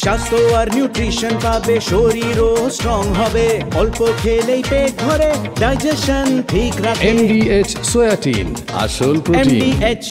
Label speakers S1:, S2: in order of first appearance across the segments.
S1: স্বাস্থ্য আর নিউট্রিশন পাবে, শরীরও স্ট্রং হবে, অল্প খেলেই পেট ভরে ডাইজেশন ঠিক রাখে।
S2: MDH সোয়াটিন, আসল প্রোটিন।
S1: MDH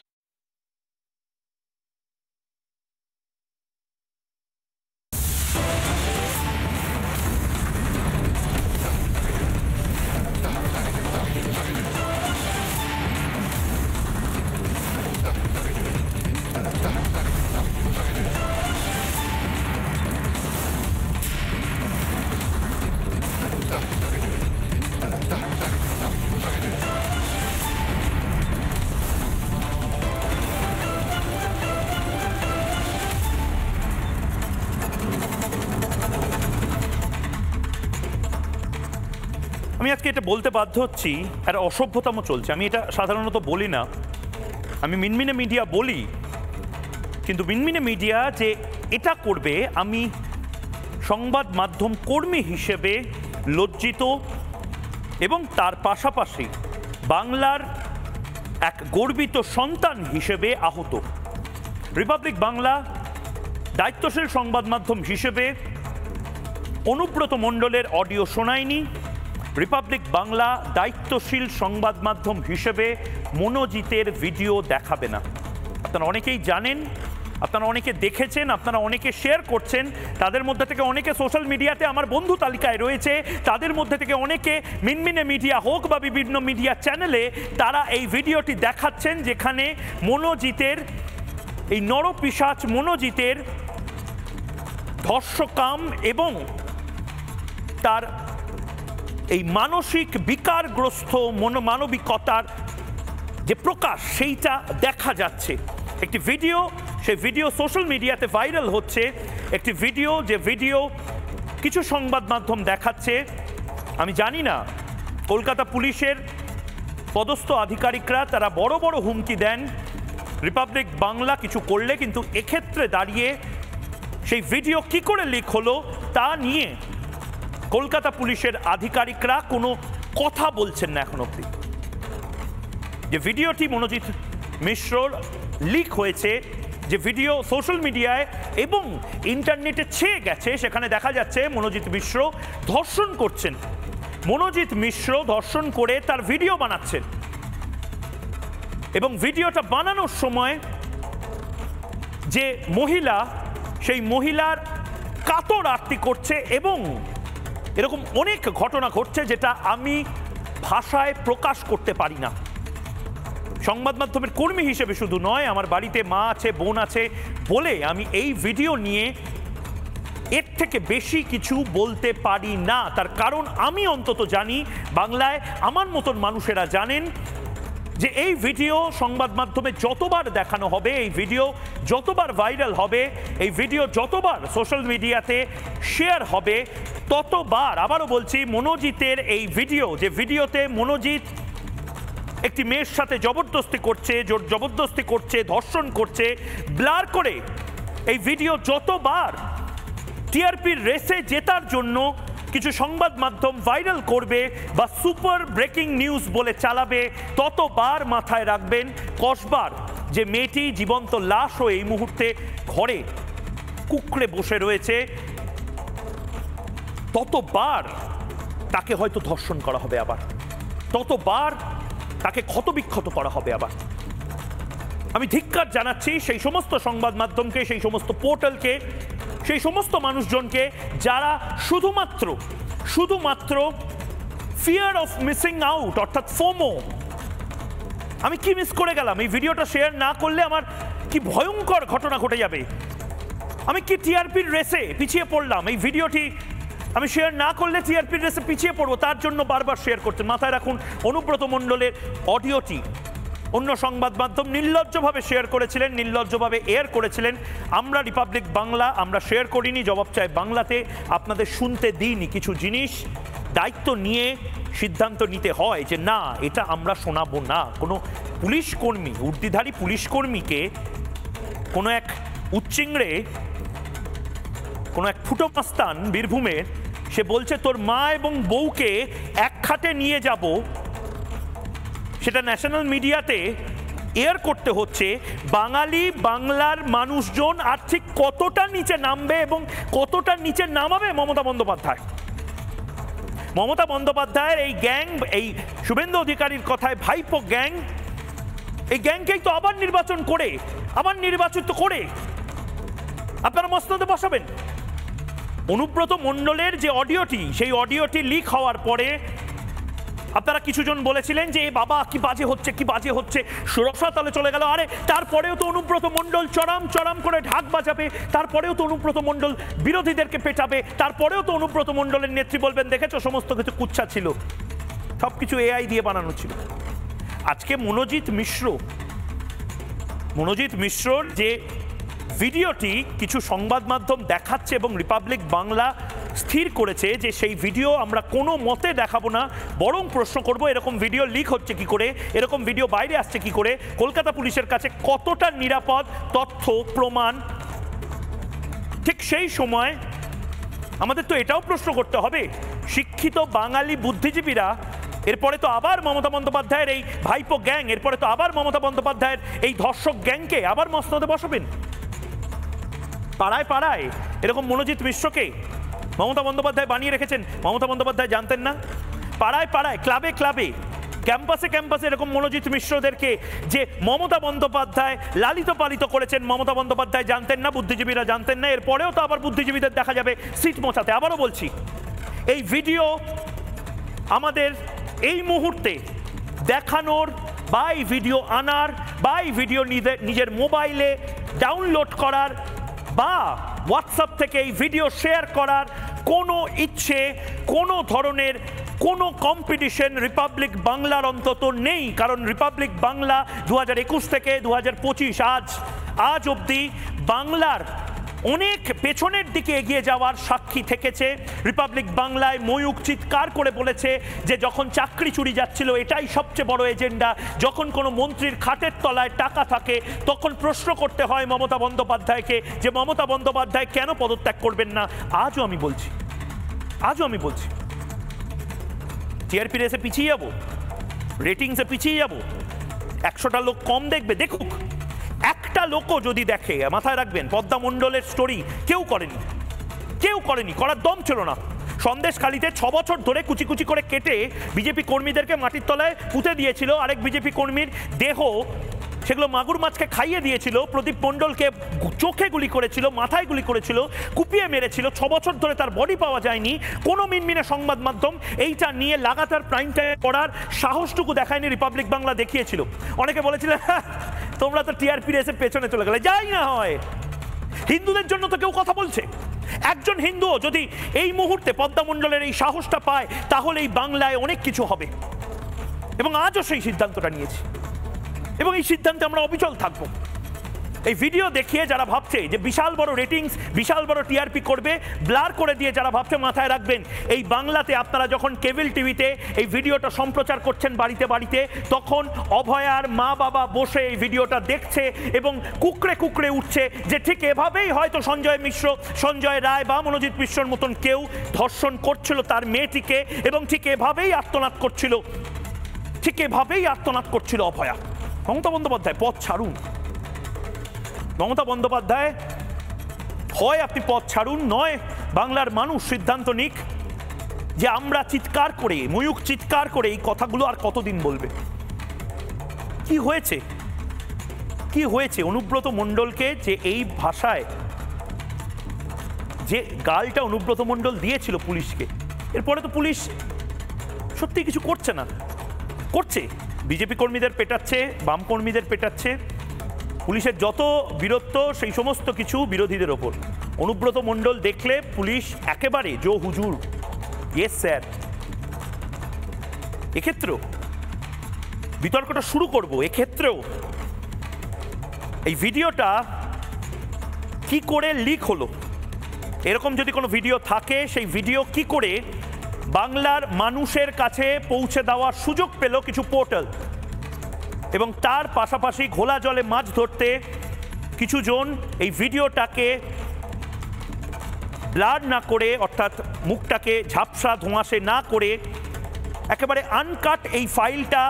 S3: আমি আজকে এটা বলতে বাধ্য হচ্ছি, একটা অসভ্যতম চলছে। আমি এটা সাধারণত বলি না, আমি মিনমিনে মিডিয়া বলি, কিন্তু মিনমিনে মিডিয়া যে এটা করবে আমি সংবাদ মাধ্যম কর্মী হিসেবে লজ্জিত এবং তার পাশাপাশি বাংলার এক গর্বিত সন্তান হিসেবে আহত। রিপাবলিক বাংলা দায়িত্বশীল সংবাদ মাধ্যম হিসেবে অনুব্রত মণ্ডলের অডিও শোনায়নি। রিপাবলিক বাংলা দায়িত্বশীল সংবাদ মাধ্যম হিসেবে মনোজিতের ভিডিও দেখাবে না। আপনারা অনেকেই জানেন, আপনারা অনেকে দেখেছেন, আপনারা অনেকে শেয়ার করছেন। তাদের মধ্যে থেকে অনেকে সোশ্যাল মিডিয়াতে আমার বন্ধু তালিকায় রয়েছে, তাদের মধ্যে থেকে অনেকে মিনমিনে মিডিয়া হোক বা বিভিন্ন মিডিয়া চ্যানেলে তারা এই ভিডিওটি দেখাচ্ছেন, যেখানে মনোজিতের এই নরপিশাচ মনোজিতের ধর্ষকাম এবং তার এই মানসিক বিকারগ্রস্ত মানবিকতার যে প্রকাশ সেইটা দেখা যাচ্ছে। একটি ভিডিও, সেই ভিডিও সোশ্যাল মিডিয়াতে ভাইরাল হচ্ছে। একটি ভিডিও, যে ভিডিও কিছু সংবাদ মাধ্যম দেখাচ্ছে। আমি জানি না কলকাতা পুলিশের পদস্থ আধিকারিকরা তারা বড় বড় হুমকি দেন রিপাবলিক বাংলা কিছু করলে, কিন্তু এক্ষেত্রে দাঁড়িয়ে সেই ভিডিও কি করে লিক হলো তা নিয়ে কলকাতা পুলিশের আধিকারিকরা কোনো কথা বলছেন না এখন অবধি। যে ভিডিওটি মনোজিৎ মিশ্রর লিক হয়েছে, যে ভিডিও সোশ্যাল মিডিয়ায় এবং ইন্টারনেটে ছেয়ে গেছে, সেখানে দেখা যাচ্ছে মনোজিৎ মিশ্র ধর্ষণ করছেন। মনোজিৎ মিশ্র ধর্ষণ করে তার ভিডিও বানাচ্ছেন এবং ভিডিওটা বানানোর সময় যে মহিলা, সেই মহিলার কাতর আরতি করছে এবং এরকম অনেক ঘটনা ঘটছে যেটা আমি ভাষায় প্রকাশ করতে পারি না। সংবাদ মাধ্যমের কর্মী হিসেবে শুধু নয়, আমার বাড়িতে মা আছে, বোন আছে বলে আমি এই ভিডিও নিয়ে এর থেকে বেশি কিছু বলতে পারি না। তার কারণ আমি অন্তত জানি, বাংলায় আমার মতন মানুষেরা জানেন যে এই ভিডিও সংবাদ মাধ্যমে যতবার দেখানো হবে, এই ভিডিও যতবার ভাইরাল হবে, এই ভিডিও যতবার সোশ্যাল মিডিয়াতে শেয়ার হবে, ততবার, আবারও বলছি, মনোজিতের এই ভিডিও, যে ভিডিওতে মনোজিৎ একটি মেয়ের সাথে জবরদস্তি করছে, ধর্ষণ করছে, ব্লার করে এই ভিডিও যতবার টিআরপির রেসে জেতার জন্য কিছু সংবাদ মাধ্যম ভাইরাল করবে বা সুপার ব্রেকিং নিউজ বলে চালাবে, ততবার মাথায় রাখবেন কসবার যে মেয়েটি জীবন্ত লাশ হয়ে এই মুহূর্তে ঘরে কুঁকড়ে বসে রয়েছে, ততবার তাকে হয়তো ধর্ষণ করা হবে, আবার ততবার তাকে ক্ষতবিক্ষত করা হবে। আবার আমি ধিক্কার জানাচ্ছি সেই সমস্ত সংবাদ মাধ্যমকে, সেই সমস্ত পোর্টালকে, সেই সমস্ত মানুষজনকে যারা শুধুমাত্র ফিয়ার অফ মিসিং আউট, অর্থাৎ ফোমো, আমি কি মিস করে গেলাম, এই ভিডিওটা শেয়ার না করলে আমার কি ভয়ঙ্কর ঘটনা ঘটে যাবে, আমি কি টিআরপির রেসে পিছিয়ে পড়লাম, এই ভিডিওটি আমি শেয়ার না করলে টিআরপির রেসে পিছিয়ে পড়বো, তার জন্য বারবার শেয়ার করছেন। মাথায় রাখুন, অনুব্রত মণ্ডলের অডিওটি অন্য সংবাদ মাধ্যম নির্লজ্জভাবে শেয়ার করেছিলেন, নির্লজ্জভাবে এয়ার করেছিলেন। আমরা রিপাবলিক বাংলা আমরা শেয়ার করিনি, জবাব চাই বাংলাতে আপনাদের শুনতে দিইনি। কিছু জিনিস দায়িত্ব নিয়ে সিদ্ধান্ত নিতে হয় যে না, এটা আমরা শোনাবো না। কোনো পুলিশ কর্মী, উর্দিধারী পুলিশ কর্মীকে কোনো এক উচ্চিংড়ে, কোনো এক ফুটো মাস্তান বীরভূমের, সে বলছে তোর মা এবং বউকে এক খাটে নিয়ে যাব, সেটা ন্যাশনাল মিডিয়াতে এয়ার করতে হচ্ছে, বাঙালি বাংলার মানুষজন আর ঠিক কতটা নিচে নামবে এবং কতটা নিচে নামাবে মমতা বন্দ্যোপাধ্যায়। মমতা বন্দ্যোপাধ্যায়ের এই গ্যাং, এই শুভেন্দু অধিকারীর কথায় ভাইপো গ্যাং, এই গ্যাংকেই তো আবার নির্বাচিত করে আপনারা মসনদে বসাবেন। অনুব্রত মণ্ডলের যে অডিওটি, সেই অডিওটি লিক হওয়ার পরে আপনারা কিছুজন বলেছিলেন যে বাবা কি বাজে হচ্ছে রসাতলে চলে গেল। আরে তারপরেও তো অনুব্রত মণ্ডল চড়াম করে ঢাক বাজাবে, তারপরেও তো অনুব্রত মণ্ডল বিরোধীদেরকে পেটাবে, তারপরেও তো অনুব্রত মণ্ডলের নেত্রী বলবেন দেখেছো সমস্ত কিছু কুচ্ছা ছিল, সবকিছু এআই দিয়ে বানানো ছিল। আজকে মনোজিৎ মিশ্রর যে ভিডিওটি কিছু সংবাদ মাধ্যম দেখাচ্ছে এবং রিপাবলিক বাংলা স্থির করেছে যে সেই ভিডিও আমরা কোনো মতে দেখাবো না, বরং প্রশ্ন করব এরকম ভিডিও লিক হচ্ছে কি করে, এরকম ভিডিও বাইরে আসছে কি করে, কলকাতা পুলিশের কাছে কতটা নিরাপদ তথ্য প্রমাণ। ঠিক সেই সময় আমাদের তো এটাও প্রশ্ন করতে হবে, শিক্ষিত বাঙালি বুদ্ধিজীবীরা এরপরে তো আবার মমতা বন্দ্যোপাধ্যায়ের এই ভাইপো গ্যাং, এরপরে তো আবার মমতা বন্দ্যোপাধ্যায়ের এই ধর্ষক গ্যাংকে আবার মসনদে বসাবেন। পাড়ায় পাড়ায় এরকম মনোজিৎ মিশ্রকে মমতা বন্দ্যোপাধ্যায় বানিয়ে রেখেছেন, মমতা বন্দ্যোপাধ্যায় জানতেন না? পাড়ায় পাড়ায়, ক্লাবে ক্লাবে, ক্যাম্পাসে ক্যাম্পাসে এরকম মনোজিৎ মিশ্রদেরকে যে মমতা বন্দ্যোপাধ্যায় লালিত পালিত করেছেন, মমতা বন্দ্যোপাধ্যায় জানতেন না, বুদ্ধিজীবীরা জানতেন না। এরপরেও তো আবার বুদ্ধিজীবীদের দেখা যাবে সিট মোছাতে। আবারও বলছি, এই ভিডিও আমাদের এই মুহূর্তে দেখানোর বা এই ভিডিও আনার বা এই ভিডিও নিজের মোবাইলে ডাউনলোড করার বা হোয়াটসঅ্যাপ থেকে এই ভিডিও শেয়ার করার কোনো ইচ্ছে, কোনো ধরনের কোনো কম্পিটিশন রিপাবলিক বাংলার অন্তত নেই। কারণ রিপাবলিক বাংলা 2021 থেকে 2025 আজ অবধি বাংলার অনেক পেছনের দিকে এগিয়ে যাওয়ার সাক্ষী থেকেছে। রিপাবলিক বাংলায় ময়ূক চিৎকার করে বলেছে যে যখন চাকরি চুরি যাচ্ছিল এটাই সবচেয়ে বড় এজেন্ডা, যখন কোনো মন্ত্রীর খাটের তলায় টাকা থাকে তখন প্রশ্ন করতে হয় মমতা বন্দ্যোপাধ্যায়কে যে মমতা বন্দ্যোপাধ্যায় কেন পদত্যাগ করবেন না। আজও আমি বলছি টিআরপি রেসে পিছিয়ে যাবো, রেটিংসে পিছিয়ে যাবো, 100টা লোক কম দেখবে, দেখুক। একটা লোকও যদি দেখে, মাথায় রাখবেন পদ্মা মণ্ডলের স্টোরি কেউ করেনি, করার দম ছিল না। সন্দেশখালিতে 6 বছর ধরে কুচি কুচি করে কেটে বিজেপি কর্মীদেরকে মাটির তলায় পুঁতে দিয়েছিল, আরেক বিজেপি কর্মীর দেহ সেগুলো মাগুর মাছকে খাইয়ে দিয়েছিল, প্রদীপ মণ্ডলকে চোখে গুলি করেছিল, মাথায় গুলি করেছিল, কুপিয়ে মেরেছিল। 6 বছর ধরে তার বডি পাওয়া যায়নি। কোনো মিনমিনে সংবাদ মাধ্যম এইটা নিয়ে লাগাতার প্রাইম টাইম করার সাহসটুকু দেখায়নি, রিপাবলিক বাংলা দেখিয়েছিল। অনেকে বলেছিলেন তোমরা তো টিআরপি রেসে পেছনে চলে গেলে। যাই না হয়, হিন্দুদের জন্য তো কেউ কথা বলছে। একজন হিন্দু যদি এই মুহূর্তে পদ্মা মণ্ডলের এই সাহসটা পায় তাহলে এই বাংলায় অনেক কিছু হবে। এবং আজও সেই সিদ্ধান্তটা নিয়েছি এবং এই সিদ্ধান্তে আমরা অবিচল থাকব। এই ভিডিও দেখিয়ে যারা ভাবছে যে বিশাল বড় রেটিংস, বিশাল বড় টিআরপি করবে, ব্লার করে দিয়ে যারা ভাবছে, মাথায় রাখবেন এই বাংলাতে আপনারা যখন কেবল টিভিতে এই ভিডিওটা সম্প্রচার করছেন বাড়িতে বাড়িতে, তখন অভয়ার মা বাবা বসে এই ভিডিওটা দেখছে এবং কুকড়ে কুকড়ে উঠছে যে ঠিক এভাবেই হয়তো সঞ্জয় রায় বা মনোজিৎ মিশ্রর মতন কেউ ধর্ষণ করছিল তার মেয়েটিকে এবং ঠিক এভাবেই আর্তনাদ করছিল অভয়া। মমতা বন্দ্যোপাধ্যায় পথ ছাড়ুন। মমতা বন্দ্যোপাধ্যায় হয় আপনি পথ ছাড়ুন, নয় বাংলার মানুষ সিদ্ধান্ত নিক যে আমরা চিৎকার করে, ময়ূক চিৎকার করে এই কথাগুলো আর কতদিন বলবে। কি হয়েছে অনুব্রত মণ্ডলকে যে এই ভাষায় যে গালটা অনুব্রত মণ্ডল দিয়েছিল পুলিশকে, এরপরে তো পুলিশ সত্যি কিছু করছে না, করছে বিজেপি কর্মীদের পেটাচ্ছে, বাম কর্মীদের পেটাচ্ছে, পুলিশের যত বীরত্ব সেই সমস্ত কিছু বিরোধীদের ওপর। অনুব্রত মণ্ডল দেখলে পুলিশ একেবারে জো হুজুর, ইয়েস স্যার। এক্ষেত্রেও বিতর্কটা শুরু করব। এক্ষেত্রেও এই ভিডিওটা কি করে লিক হলো, এরকম যদি কোনো ভিডিও থাকে সেই ভিডিও কি করে বাংলার মানুষের কাছে পৌঁছে দেওয়ার সুযোগ পেল কিছু পোর্টাল, এবং তার পাশাপাশি ঘোলা জলে মাছ ধরতে কিছু জন এই ভিডিওটাকে ব্লার না করে, অর্থাৎ মুখটাকে ঝাপসা ধোঁয়াশে না করে একেবারে আনকাট এই ফাইলটা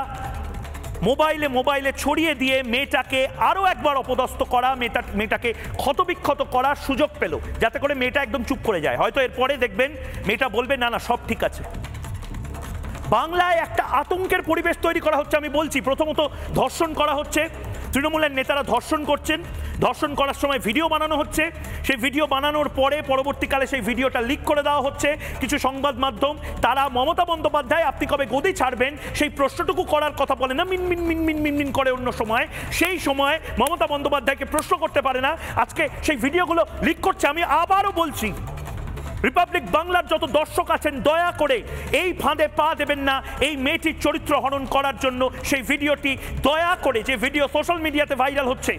S3: মোবাইলে ছড়িয়ে দিয়ে মেয়েটাকে আরও একবার অপদস্থ করা, মেয়েটাকে ক্ষতবিক্ষত করার সুযোগ পেল, যাতে করে মেয়েটা একদম চুপ করে যায়। হয়তো এরপরে দেখবেন মেয়েটা বলবে না না সব ঠিক আছে। বাংলায় একটা আতঙ্কের পরিবেশ তৈরি করা হচ্ছে। আমি বলছি, প্রথমত ধর্ষণ করা হচ্ছে, তৃণমূলের নেতারা ধর্ষণ করছেন, ধর্ষণ করার সময় ভিডিও বানানো হচ্ছে, সেই ভিডিও বানানোর পরে পরবর্তীকালে সেই ভিডিওটা লিক করে দেওয়া হচ্ছে কিছু সংবাদ মাধ্যম। তারা মমতা বন্দ্যোপাধ্যায় আপনি কবে গদি ছাড়বেন সেই প্রশ্নটুকু করার কথা বলে না, মিন মিন মিন মিন মিন মিন করে অন্য সময়। সেই সময় মমতা বন্দ্যোপাধ্যায়কে প্রশ্ন করতে পারে না, আজকে সেই ভিডিওগুলো লিক করছে। আমি আবারও বলছি, রিপাবলিক বাংলার যত দর্শক আছেন, দয়া করে এই ফাঁদে পা দেবেন না। এই মেয়েটির চরিত্র হনন করার জন্য সেই ভিডিওটি দয়া করে, যে ভিডিও সোশ্যাল মিডিয়াতে ভাইরাল হচ্ছে,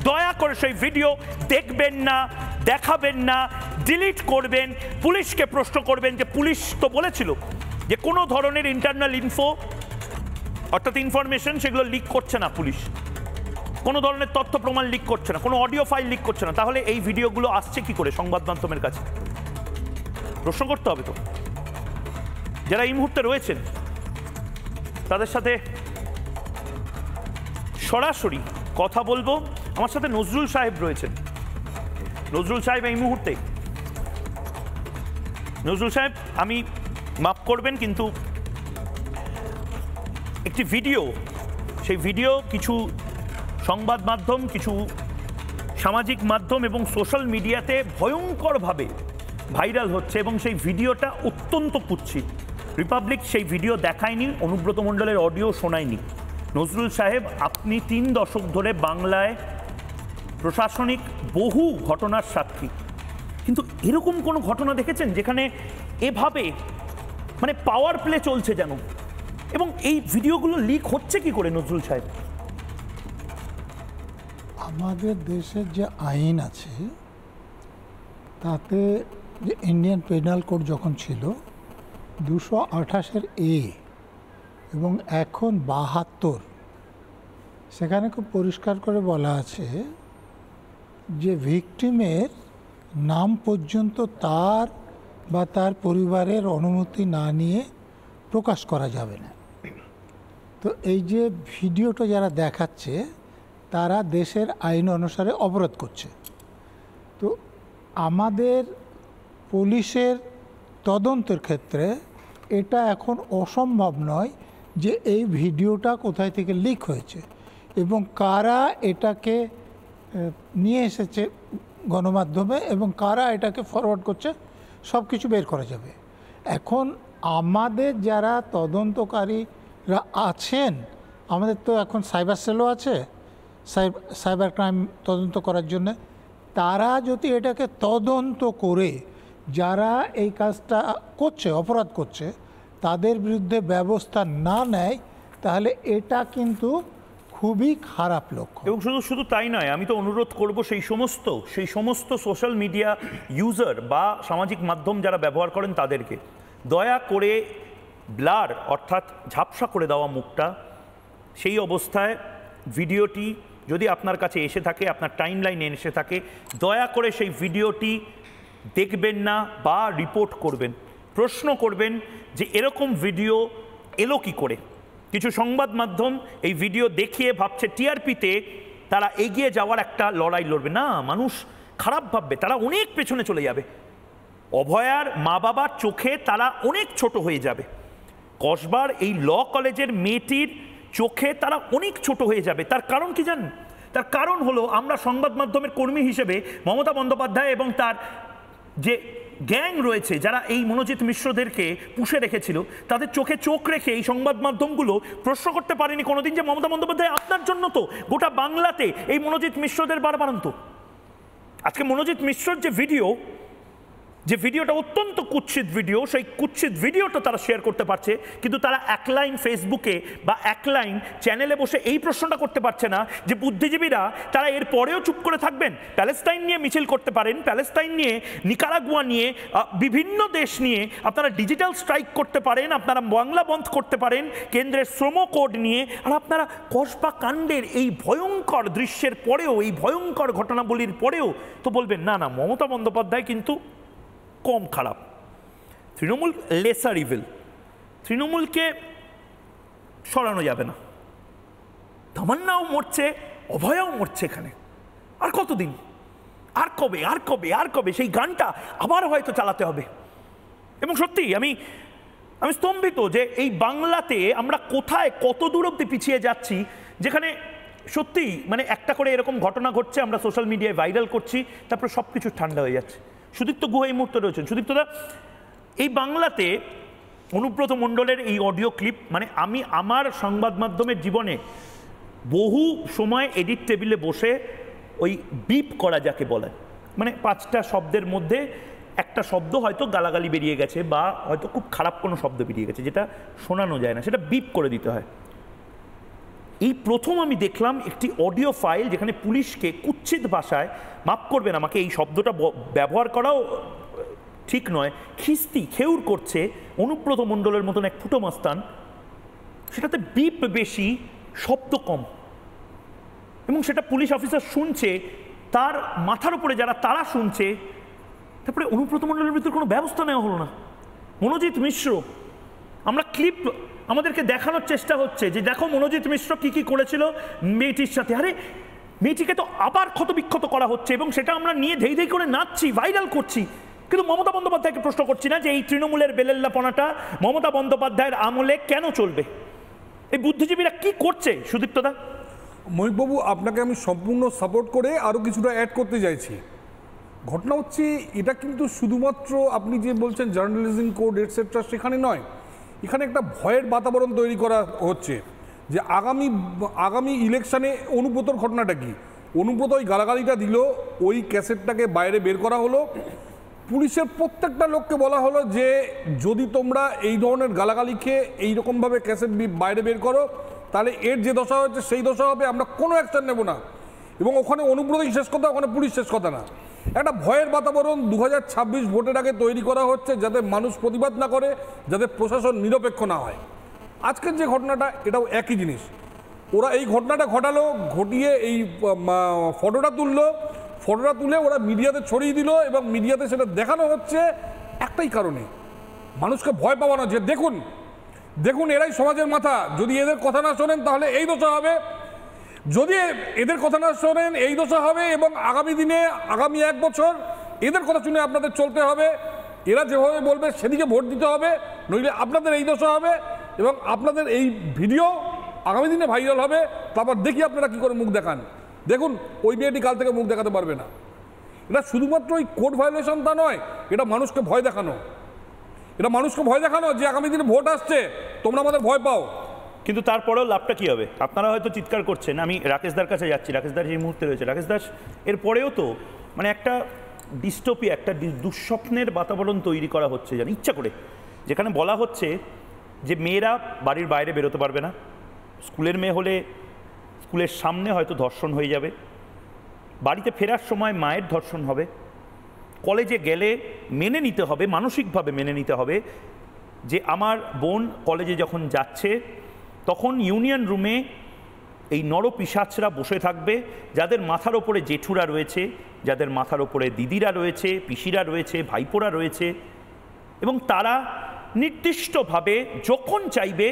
S3: দয়া করে সেই ভিডিও দেখবেন না, দেখাবেন না, ডিলিট করবেন। পুলিশকে প্রশ্ন করবেন যে পুলিশ তো বলেছিল যে কোনো ধরনের ইন্টারনাল ইনফো অর্থাৎ ইনফরমেশন সেগুলো লিক করছে না, পুলিশ কোনো ধরনের তথ্য প্রমাণ লিক করছে না, কোনো অডিও ফাইল লিক করছে না, তাহলে এই ভিডিওগুলো আসছে কি করে সংবাদ মাধ্যমের কাছে? প্রশ্ন করতে হবে তো। যারা এই মুহূর্তে রয়েছেন তাদের সাথে সরাসরি কথা বলবো। আমার সাথে নজরুল সাহেব রয়েছেন। নজরুল সাহেব এই মুহূর্তে, নজরুল সাহেব আমি মাফ করবেন কিন্তু একটি ভিডিও, সেই ভিডিও কিছু সংবাদ মাধ্যম, কিছু সামাজিক মাধ্যম এবং সোশ্যাল মিডিয়াতে ভয়ঙ্করভাবে ভাইরাল হচ্ছে এবং সেই ভিডিওটা অত্যন্ত কুৎসিত। রিপাবলিক সেই ভিডিও দেখায়নি, অনুব্রত মণ্ডলের অডিও শোনায়নি। নজরুল সাহেব, আপনি 3 দশক ধরে বাংলায় প্রশাসনিক বহু ঘটনার সাক্ষী, কিন্তু এরকম কোনো ঘটনা দেখেছেন যেখানে এভাবে মানে পাওয়ার প্লে চলছে যেন? এবং এই ভিডিওগুলো লিক হচ্ছে কি করে নজরুল সাহেব?
S4: আমাদের দেশের যে আইন আছে তাতে যে ইন্ডিয়ান পেনাল কোড যখন ছিল 228-এর এ এবং এখন 72, সেখানে খুব পরিষ্কার করে বলা আছে যে ভিকটিমের নাম পর্যন্ত তার বা তার পরিবারের অনুমতি না নিয়ে প্রকাশ করা যাবে না। তো এই যে ভিডিওটা যারা দেখাচ্ছে তারা দেশের আইন অনুসারে অবরোধ করছে। তো আমাদের পুলিশের তদন্তের ক্ষেত্রে এটা এখন অসম্ভব নয় যে এই ভিডিওটা কোথায় থেকে লিক হয়েছে এবং কারা এটাকে নিয়ে এসেছে গণমাধ্যমে এবং কারা এটাকে ফরওয়ার্ড করছে, সব কিছু বের করা যাবে। এখন আমাদের যারা তদন্তকারীরা আছেন, আমাদের তো এখন সাইবার সেলও আছে সাইবার ক্রাইম তদন্ত করার জন্য, তারা যদি এটাকে তদন্ত করে যারা এই কাজটা করছে, অপরাধ করছে, তাদের বিরুদ্ধে ব্যবস্থা না নেয় তাহলে এটা কিন্তু খুবই খারাপ লক্ষ্য।
S3: এবং শুধু তাই নয়, আমি তো অনুরোধ করব সেই সমস্ত সোশ্যাল মিডিয়া ইউজার বা সামাজিক মাধ্যম যারা ব্যবহার করেন তাদেরকে দয়া করে ব্লার অর্থাৎ ঝাপসা করে দেওয়া মুখটা, সেই অবস্থায় ভিডিওটি যদি আপনার কাছে এসে থাকে, আপনার টাইম লাইনে এসে থাকে, দয়া করে সেই ভিডিওটি দেখবেন না বা রিপোর্ট করবেন। প্রশ্ন করবেন যে এরকম ভিডিও এলো কি করে। কিছু সংবাদ মাধ্যম এই ভিডিও দেখিয়ে ভাবছে টিআরপিতে তারা এগিয়ে যাওয়ার একটা লড়াই লড়বে। না, মানুষ খারাপ ভাববে, তারা অনেক পেছনে চলে যাবে। অভয়ার মা বাবার চোখে তারা অনেক ছোট হয়ে যাবে। কসবার এই ল কলেজের মেয়েটির চোখে তারা অনেক ছোট হয়ে যাবে। তার কারণ কি জানেন? তার কারণ হলো আমরা সংবাদ মাধ্যমের কর্মী হিসেবে মমতা বন্দ্যোপাধ্যায় এবং তার যে গ্যাং রয়েছে যারা এই মনোজিৎ মিশ্রদেরকে পুষে রেখেছিল, তাদের চোখে চোখ রেখে এই সংবাদ মাধ্যমগুলো প্রশ্ন করতে পারেনি কোনোদিন যে মমতা বন্দ্যোপাধ্যায় আপনার জন্য তো গোটা বাংলাতে এই মনোজিৎ মিশ্রদের বারবারান্ত। আজকে মনোজিৎ মিশ্রর যে ভিডিওটা অত্যন্ত কুৎসিত ভিডিও, সেই কুৎসিত ভিডিওটা তারা শেয়ার করতে পারছে, কিন্তু তারা এক লাইন ফেসবুকে বা এক লাইন চ্যানেলে বসে এই প্রশ্নটা করতে পারছে না যে বুদ্ধিজীবীরা তারা এর পরেও চুপ করে থাকবেন। প্যালেস্তাইন নিয়ে মিছিল করতে পারেন, প্যালেস্তাইন নিয়ে, নিকারাগুয়া নিয়ে, বিভিন্ন দেশ নিয়ে আপনারা ডিজিটাল স্ট্রাইক করতে পারেন, আপনারা বাংলা বন্ধ করতে পারেন কেন্দ্রের শ্রম কোড নিয়ে, আর আপনারা কসবা কাণ্ডের এই ভয়ঙ্কর দৃশ্যের পরেও, এই ভয়ঙ্কর ঘটনাবলীর পরেও তো বলবেন না না মমতা বন্দ্যোপাধ্যায় কিন্তু কম খারাপ, তৃণমূল লেসার ইভিল, তৃণমূলকে সরানো যাবে না। তামান্নাও মরছে, অভয়াও মরছে এখানে। আর কতদিন, আর কবে, আর কবে, আর কবে সেই গানটা আবার হয়তো চালাতে হবে? এবং সত্যি আমি স্তম্ভিত যে এই বাংলাতে আমরা কোথায় কত দূর অব্দি পিছিয়ে যাচ্ছি, যেখানে সত্যি মানে একটা করে এরকম ঘটনা ঘটছে, আমরা সোশ্যাল মিডিয়ায় ভাইরাল করছি, তারপর সব কিছু ঠান্ডা হয়ে যাচ্ছে। সুদীপ্ত গুহ এই মুহূর্তে রয়েছেন। সুদীপ্তদা, এই বাংলাতে অনুব্রত মণ্ডলের এই অডিও ক্লিপ, মানে আমি আমার সংবাদ মাধ্যমের জীবনে বহু সময় এডিট টেবিলে বসে ওই বিপ করা যাকে বলে, মানে 5টা শব্দের মধ্যে একটা শব্দ হয়তো গালাগালি বেরিয়ে গেছে বা হয়তো খুব খারাপ কোনো শব্দ বেরিয়ে গেছে যেটা শোনানো যায় না, সেটা বিপ করে দিতে হয়। এই প্রথম আমি দেখলাম একটি অডিও ফাইল যেখানে পুলিশকে কুৎসিত ভাষায়, মাফ করবেন আমাকে এই শব্দটা ব্যবহার করাও ঠিক নয়, খিস্তি খেউর করছে অনুব্রত মণ্ডলের মতন এক ফুটো মাস্তান, সেটাতে বিপ বেশি, শব্দ কম, এবং সেটা পুলিশ অফিসার শুনছে, তার মাথার উপরে যারা তারা শুনছে। তারপরে অনুব্রত মণ্ডলের ভিতরে কোনো ব্যবস্থা নেওয়া হলো না। মনোজিৎ মিশ্র, আমরা ক্লিপ আমাদেরকে দেখানোর চেষ্টা হচ্ছে যে দেখো মনোজিৎ মিশ্র কি কি করেছিল মেয়েটির সাথে। আরে মেয়েটিকে তো আবার ক্ষতবিক্ষত করা হচ্ছে এবং সেটা আমরা নিয়ে ধেই ধেই করে নাচছি, ভাইরাল করছি, কিন্তু মমতা বন্দ্যোপাধ্যায়কে প্রশ্ন করছি না যে এই তৃণমূলের বেলেল্লাপনাটা মমতা বন্দ্যোপাধ্যায়ের আমলে কেন চলবে? এই বুদ্ধিজীবীরা কি করছে? সুদীপ্তদা।
S5: মহিকবাবু, আপনাকে আমি সম্পূর্ণ সাপোর্ট করে আরও কিছুটা অ্যাড করতে চাইছি। ঘটনা হচ্ছে এটা কিন্তু শুধুমাত্র আপনি যে বলছেন জার্নালিজম কোড এটসেট্রা সেখানে নয়, এখানে একটা ভয়ের বাতাবরণ তৈরি করা হচ্ছে যে আগামী ইলেকশানে অনুব্রতর ঘটনাটা কি। অনুব্রত ওই গালাগালিটা দিল, ওই ক্যাসেটটাকে বাইরে বের করা হলো, পুলিশের প্রত্যেকটা লোককে বলা হলো যে যদি তোমরা এই ধরনের গালাগালি খেয়ে এইরকমভাবে ক্যাসেট বাইরে বের করো তাহলে এর যে দশা হচ্ছে সেই দশা হবে, আমরা কোনো অ্যাকশন নেব না। এবং ওখানে অনুব্রতই শেষ কথা, ওখানে পুলিশ শেষ কথা না। একটা ভয়ের বাতাবরণ 2026 ভোটের আগে তৈরি করা হচ্ছে যাতে মানুষ প্রতিবাদ না করে, যাতে প্রশাসন নিরপেক্ষ না হয়। আজকের যে ঘটনাটা এটাও একই জিনিস। ওরা এই ঘটনাটা ঘটালো, ঘটিয়ে এই ফটোটা তুলে ওরা মিডিয়াতে ছড়িয়ে দিল এবং মিডিয়াতে সেটা দেখানো হচ্ছে একটাই কারণে, মানুষকে ভয় পাওয়ানো যে দেখুন এরাই সমাজের মাথা, যদি এদের কথা না শোনেন তাহলে এই দশা হবে, যদি এদের কথা না শোনেন এই দশা হবে, এবং আগামী দিনে আগামী 1 বছর এদের কথা শুনে আপনাদের চলতে হবে, এরা যেভাবে বলবে সেদিকে ভোট দিতে হবে, নইলে আপনাদের এই দশা হবে এবং আপনাদের এই ভিডিও আগামী দিনে ভাইরাল হবে, তারপর দেখি আপনারা কী করে মুখ দেখান। দেখুন ওই মেয়েটি কাল থেকে মুখ দেখাতে পারবে না। এটা শুধুমাত্র ওই কোড ভায়োলেশন তা নয়, এটা মানুষকে ভয় দেখানো, যে আগামী দিনে ভোট আসছে, তোমরা আমাদের ভয় পাও।
S3: কিন্তু তারপরেও লাভটা কি হবে? আপনারা হয়তো চিৎকার করছেন, আমি রাকেশদার কাছে যাচ্ছি, রাকেশদার এই মুহূর্তে রয়েছে। রাকেশ দাস, এরপরেও তো মানে একটা ডিস্টোপিয়া, একটা দুঃস্বপ্নের বাতাবরণ তৈরি করা হচ্ছে জানি ইচ্ছা করে, যেখানে বলা হচ্ছে যে মেয়েরা বাড়ির বাইরে বেরোতে পারবে না, স্কুলের মেয়ে হলে স্কুলের সামনে হয়তো ধর্ষণ হয়ে যাবে, বাড়িতে ফেরার সময় মায়ের ধর্ষণ হবে, কলেজে গেলে মেনে নিতে হবে, মানসিকভাবে মেনে নিতে হবে যে আমার বোন কলেজে যখন যাচ্ছে তখন ইউনিয়ন রুমে এই নরপিশাচরা বসে থাকবে, যাদের মাথার ওপরে জেঠুরা রয়েছে, যাদের মাথার ওপরে দিদিরা রয়েছে, পিসিরা রয়েছে, ভাইপোরা রয়েছে, এবং তারা নির্দিষ্টভাবে যখন চাইবে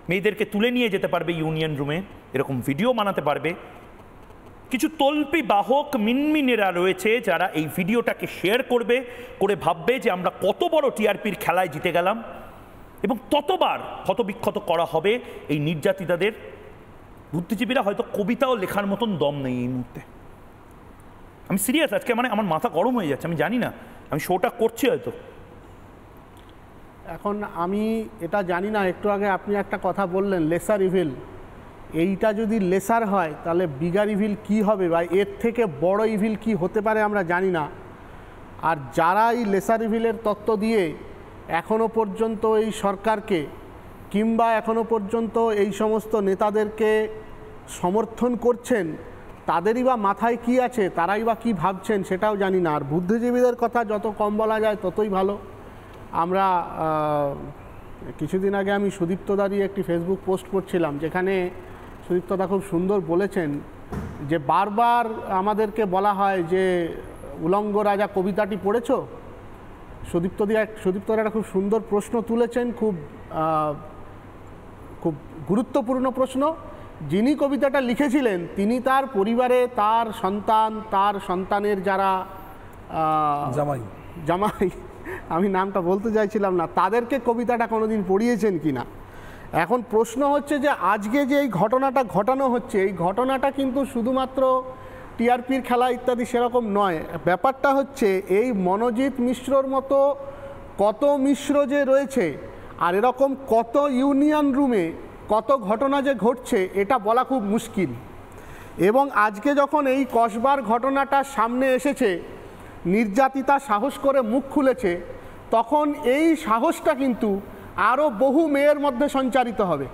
S3: মেয়েদেরকে তুলে নিয়ে যেতে পারবে ইউনিয়ন রুমে, এরকম ভিডিও বানাতে পারবে। কিছু তল্পি বাহক মিনমিনেরা রয়েছে যারা এই ভিডিওটাকে শেয়ার করে ভাববে যে আমরা কত বড় টিআরপির খেলায় জিতে গেলাম, এবং ততবার ক্ষতবিক্ষত করা হবে এই নির্যাতিতাদের। বুদ্ধিজীবীরা হয়তো কবিতাও লেখার মতন দম নেই এই মুহূর্তে। আমি সিরিয়াস, আজকে মানে আমার মাথা গরম হয়ে যাচ্ছে, আমি জানি না, আমি শোটা করছি হয়তো।
S6: এখন আমি এটা জানি না, একটু আগে আপনি একটা কথা বললেন লেসার ইভিল, এইটা যদি লেসার হয় তাহলে বিগার ইভিল কী হবে বা এর থেকে বড় ইভিল কি হতে পারে আমরা জানি না। আর যারা এই লেসার ইভিলের তত্ত্ব দিয়ে এখনও পর্যন্ত এই সরকারকে কিংবা এখনও পর্যন্ত এই সমস্ত নেতাদেরকে সমর্থন করছেন, তাদেরই বা মাথায় কি আছে, তারাই বা কী ভাবছেন সেটাও জানি না। আর বুদ্ধিজীবীদের কথা যত কম বলা যায় ততই ভালো। আমরা কিছুদিন আগে আমি সুদীপ্তদারই একটি ফেসবুক পোস্ট করছিলাম, যেখানে সুদীপ্তদা খুব সুন্দর বলেছেন যে বারবার আমাদেরকে বলা হয় যে উলঙ্গ রাজা কবিতাটি পড়েছ। সুদীপ্তদা একটা খুব সুন্দর প্রশ্ন তুলেছেন, খুব গুরুত্বপূর্ণ প্রশ্ন, যিনি কবিতাটা লিখেছিলেন তিনি তার পরিবারে তার সন্তান, তার সন্তানের যারা জামাই আমি নামটা বলতে চাইছিলাম না, তাদেরকে কবিতাটা কোনোদিন পড়িয়েছেন কিনা। এখন প্রশ্ন হচ্ছে যে আজকে যে এই ঘটনাটা ঘটানো হচ্ছে, এই ঘটনাটা কিন্তু শুধুমাত্র টিআরপির খেলা ইত্যাদি সেরকম নয়। ব্যাপারটা হচ্ছে এই মনোজিৎ মিশ্রর মতো কত মিশ্র যে রয়েছে, আর এরকম কত ইউনিয়ন রুমে কত ঘটনা যে ঘটছে এটা বলা খুব মুশকিল। এবং আজকে যখন এই কসবার ঘটনাটা সামনে এসেছে, নির্যাতিতা সাহস করে মুখ খুলেছে, তখন এই সাহসটা কিন্তু আরো বহু মেয়ের মধ্যে সঞ্চারিত হবে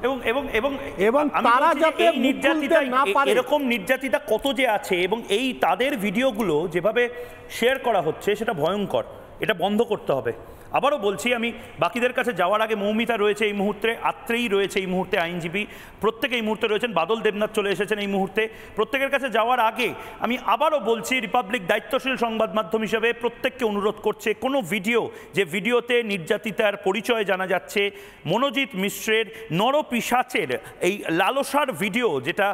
S6: এবং তারা যাতে নির্যাতিতা না পারে।
S3: এরকম নির্যাতিতা কত যে আছে, এবং এই তাদের ভিডিওগুলো যেভাবে শেয়ার করা হচ্ছে সেটা ভয়ঙ্কর। এটা বন্ধ করতে হবে। আবারও বলছি, আমি বাকিদের কাছে যাওয়ার আগে মৌমিতা রয়েছে এই মুহূর্তে, আত্রেয়ী রয়েছে এই মুহূর্তে আইনজীবী, প্রত্যেকে এই মুহূর্তে রয়েছেন, বাদল দেবনাথ চলে এসেছেন এই মুহূর্তে। প্রত্যেকের কাছে যাওয়ার আগে আমি আবারও বলছি, রিপাবলিক দায়িত্বশীল সংবাদ মাধ্যম হিসেবে প্রত্যেককে অনুরোধ করছে, কোনো ভিডিও যে ভিডিওতে নির্যাতিতার পরিচয় জানা যাচ্ছে, মনোজিৎ মিশ্রের নরপিশাচের এই লালসার ভিডিও যেটা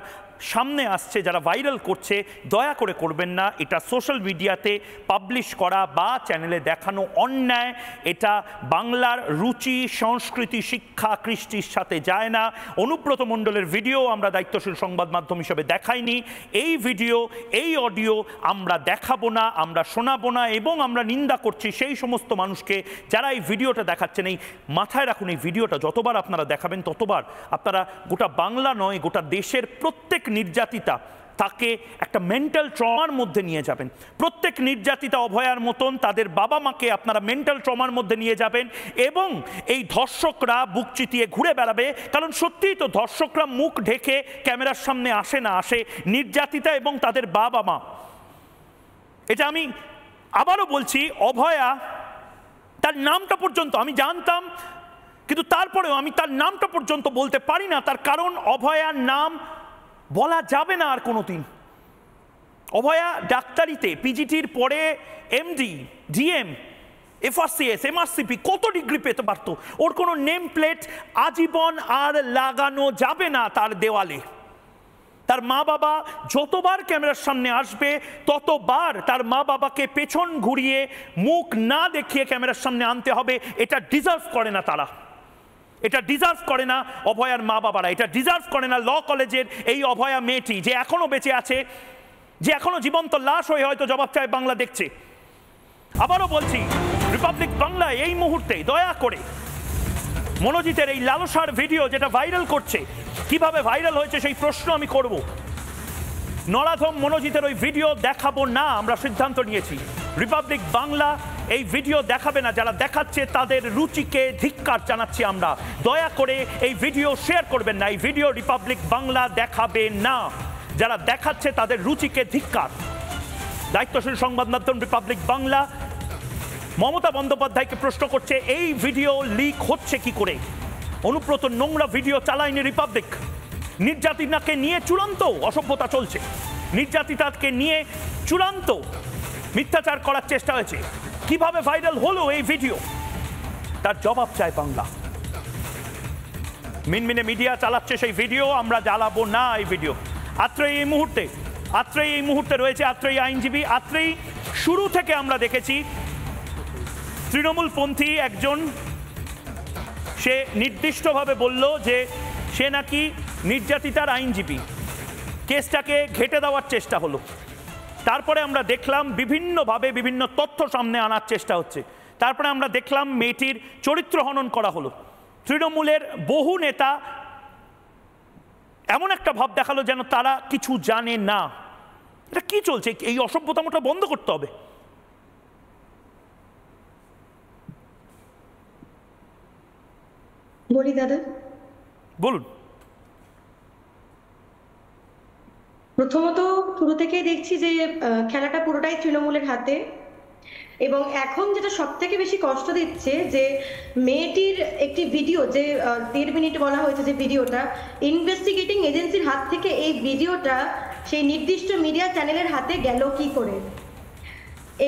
S3: সামনে আসছে, যারা ভাইরাল করছে, দয়া করে করবেন না। এটা সোশ্যাল মিডিয়াতে পাবলিশ করা বা চ্যানেলে দেখানো অন্যায়। এটা বাংলার রুচি, সংস্কৃতি, শিক্ষা, কৃষ্টির সাথে যায় না। অনুব্রত মণ্ডলের ভিডিও আমরা দায়িত্বশীল সংবাদ মাধ্যম হিসেবে দেখাইনি। এই ভিডিও, এই অডিও আমরা দেখাবো না, আমরা শোনাবো না, এবং আমরা নিন্দা করছি সেই সমস্ত মানুষকে যারা এই ভিডিওটা দেখাচ্ছেন। এই মাথায় রাখুন, এই ভিডিওটা যতবার আপনারা দেখাবেন ততবার আপনারা গোটা বাংলা নয়, গোটা দেশের প্রত্যেক নির্যাতিতা তাকে একটা মেন্টাল ট্রমার মধ্যে নিয়ে যাবেন। প্রত্যেক নির্যাতিতা অভয়ার মতন তাদের বাবা মাকে আপনারা মেন্টাল ট্রমার মধ্যে নিয়ে যাবেন, এবং এই ধর্ষকরা বুক চিতিয়ে ঘুরে বেড়াবে। কারণ সত্যিই তো ধর্ষকরা মুখ ঢেকে ক্যামেরার সামনে আসে না, আসে নির্যাতিতা এবং তাদের বাবা মা। এটা আমি আবারও বলছি, অভয়া তার নামটা পর্যন্ত আমি জানতাম, কিন্তু তারপরেও আমি তার নামটা পর্যন্ত বলতে পারি না। তার কারণ অভয়ার নাম বলা যাবে না আর কোনো দিন। অভয়া ডাক্তারিতে পিজিটির পরে এমডি, ডিএম, এফআরসিএস, এমআরসিপি কত ডিগ্রি পেতে পারত। ওর কোনো নেম প্লেট আজীবন আর লাগানো যাবে না তার দেওয়ালে। তার মা বাবা যতবার ক্যামেরার সামনে আসবে ততবার তার মা বাবাকে পেছন ঘুরিয়ে মুখ না দেখিয়ে ক্যামেরার সামনে আনতে হবে। এটা ডিজার্ভ করে না তারা, এটা ডিজার্ভ করে না অভয়ার মা বাবারা, এটা ডিজার্ভ করে না ল কলেজের এই অভয়া মেয়েটি, যে এখনো বেঁচে আছে, যে এখনো জীবন্ত লাশ হয়ে হয়তো জবাব চায় বাংলা দেখছে। আবারও বলছি, রিপাবলিক বাংলায় এই মুহূর্তে দয়া করে মনোজিতের এই লালসার ভিডিও যেটা ভাইরাল করছে, কিভাবে ভাইরাল হয়েছে সেই প্রশ্ন আমি করব। নরাধম মনোজিতের ওই ভিডিও দেখাবো না, আমরা সিদ্ধান্ত নিয়েছি। রিপাবলিক বাংলা এই ভিডিও দেখাবে না। যারা দেখাচ্ছে তাদের রুচিকে ধিক্কার জানাচ্ছি আমরা। দয়া করে এই ভিডিও শেয়ার করবেন না, এই ভিডিও রিপাবলিক বাংলা দেখাবে না। যারা দেখাচ্ছে তাদের রুচিকে ধিক্কার। দায়িত্বশীল সংবাদ মাধ্যম রিপাবলিক বাংলা মমতা বন্দ্যোপাধ্যায়কে প্রশ্ন করছে, এই ভিডিও লিক হচ্ছে কি করে? অনুব্রত নোংরা ভিডিও চালায়নি রিপাবলিক। নির্যাতিতাকে নিয়ে চূড়ান্ত অসভ্যতা চলছে, নির্যাতিতাকে নিয়ে চূড়ান্ত মিথ্যাচার করার চেষ্টা হয়েছে। কিভাবে ভাইরাল হলো এই ভিডিও, তার জবাব চায় বাংলা। মিনমিনে মিডিয়া চালাচ্ছে সেই ভিডিও, আমরা জ্বালাবো না এই ভিডিও। আত্রেয়ী এই মুহূর্তে রয়েছে, আত্রেয়ী আইনজীবী। আত্রেয়ী, শুরু থেকে আমরা দেখেছি তৃণমূলপন্থী একজন, সে নির্দিষ্টভাবে বলল যে সে নাকি নির্যাতিতার আইনজীবী। কেসটাকে ঘেঁটে দেওয়ার চেষ্টা হলো। তারপরে আমরা দেখলাম বিভিন্নভাবে বিভিন্ন তথ্য সামনে আনার চেষ্টা হচ্ছে। তারপরে আমরা দেখলাম মেয়েটির চরিত্র হনন করা হলো। তৃণমূলের বহু নেতা এমন একটা ভাব দেখালো যেন তারা কিছু জানে না। এটা কি চলছে? এই অসভ্যতামটা বন্ধ করতে হবে।
S7: বলি দাদা,
S3: বলুন।
S7: প্রথমত শুরু থেকেই দেখছি যে খেলাটা পুরোটাই তৃণমূলের হাতে, এবং এখন যেটা সব থেকে বেশি কষ্ট দিচ্ছে যে মেয়েটির একটি ভিডিও, যে 1.5 মিনিট বলা হয়েছে যে ভিডিওটা, ইনভেস্টিগেটিং এজেন্সির হাত থেকে এই ভিডিওটা সেই নির্দিষ্ট মিডিয়া চ্যানেলের হাতে গেল কি করে?